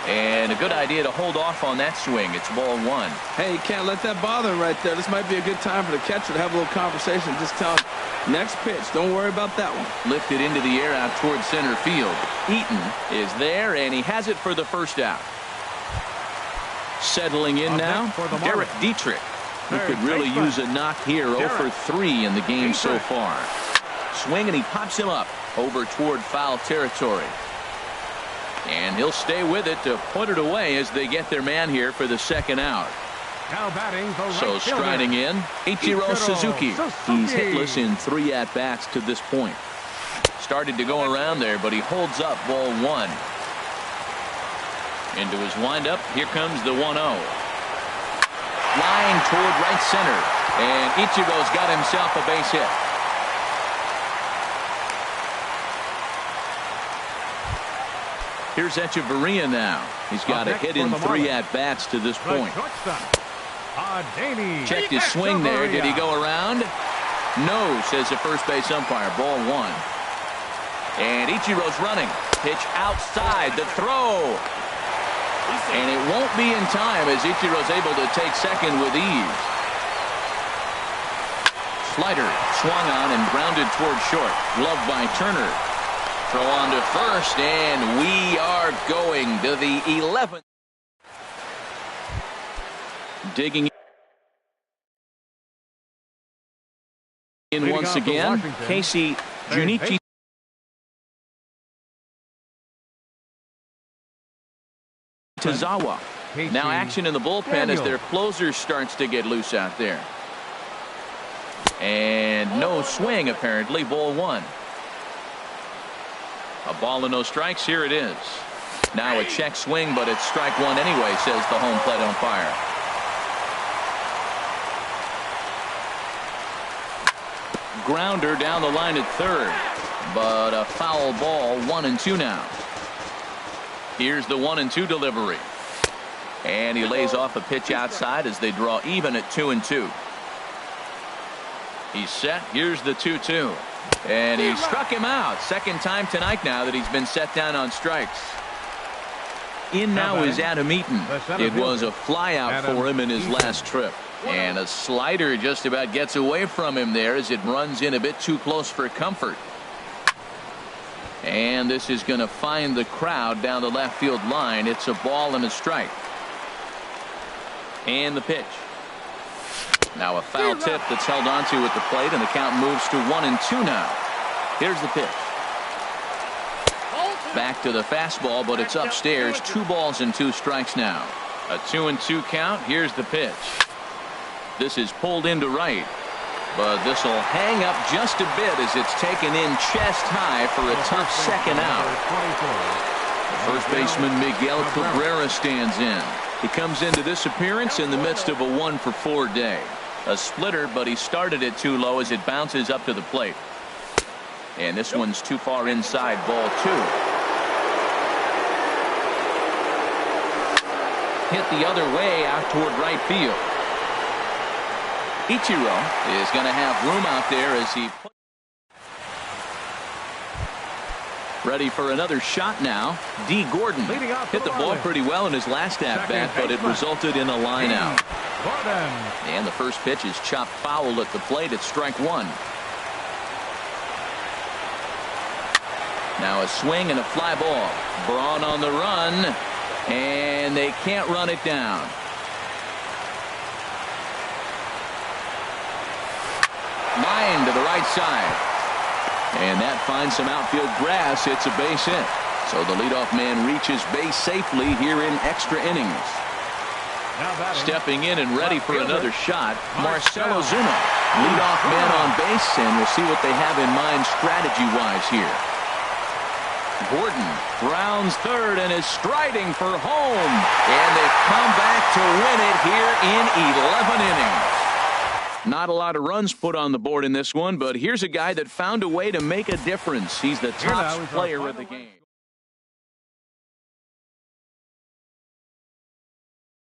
And a good idea to hold off on that swing. It's ball 1. Hey, you can't let that bother him right there. This might be a good time for the catcher to have a little conversation. Just tell him, next pitch, don't worry about that one. Lifted into the air out towards center field. Eaton is there, and he has it for the first out. Settling in now, Derek Dietrich, who could really use a knock here. 0 for 3 in the game so far. Swing, and he pops him up over toward foul territory. And he'll stay with it to put it away as they get their man here for the second out. Now batting the right So striding in, Ichiro Suzuki. He's hitless in 3 at-bats to this point. Started to go around there, but he holds up ball 1. Into his windup, here comes the 1-0. Flying toward right center, and Ichiro's got himself a base hit. Here's Echeverria now. He's got a hit in 3 at-bats to this point. Checked his swing there. Did he go around? No, says the first base umpire. Ball 1. And Ichiro's running. Pitch outside. The throw. And it won't be in time as Ichiro's able to take second with ease. Slider swung on and grounded toward short. Gloved by Turner. Throw on to first, and we are going to the 11th. Digging in once again, Casey Junichi. Tazawa. Now action in the bullpen as their closer starts to get loose out there. And no swing, apparently. Ball one. A ball and no strikes. Here it is. Now a check swing, but it's strike one anyway, says the home plate umpire. Grounder down the line at third, but a foul ball. 1-2 now. Here's the 1-2 delivery. And he lays off a pitch outside as they draw even at 2-2. He's set. Here's the 2-2. And he struck him out. Second time tonight now that he's been set down on strikes. In now is Adam Eaton. It was a fly out for him in his last trip. And a slider just about gets away from him there as it runs in a bit too close for comfort. And this is going to find the crowd down the left field line. It's a ball and a strike. And the pitch. Now a foul tip that's held onto at the plate, and the count moves to 1-2 now. Here's the pitch. Back to the fastball, but it's upstairs. 2 balls and 2 strikes now. A 2-2 count. Here's the pitch. This is pulled into right, but this will hang up just a bit as it's taken in chest high for a tough second out. First baseman Miguel Cabrera stands in. He comes into this appearance in the midst of a 1-for-4 day. A splitter, but he started it too low as it bounces up to the plate. And this one's too far inside. Ball 2. Hit the other way out toward right field. Ichiro is going to have room out there as he ready for another shot now. D. Gordon hit the ball pretty well in his last at-bat, but it resulted in a line out. And the first pitch is chopped foul at the plate. It's strike one. Now a swing and a fly ball. Braun on the run, and they can't run it down. Line to the right side. And that finds some outfield grass. It's a base hit. So the leadoff man reaches base safely here in extra innings. Stepping in and ready for another shot, Marcell Ozuna. Leadoff man on base, and we'll see what they have in mind strategy-wise here. Gordon rounds third and is striding for home. And they've come back to win it here in 11 innings. Not a lot of runs put on the board in this one, but here's a guy that found a way to make a difference. He's the top player of the game.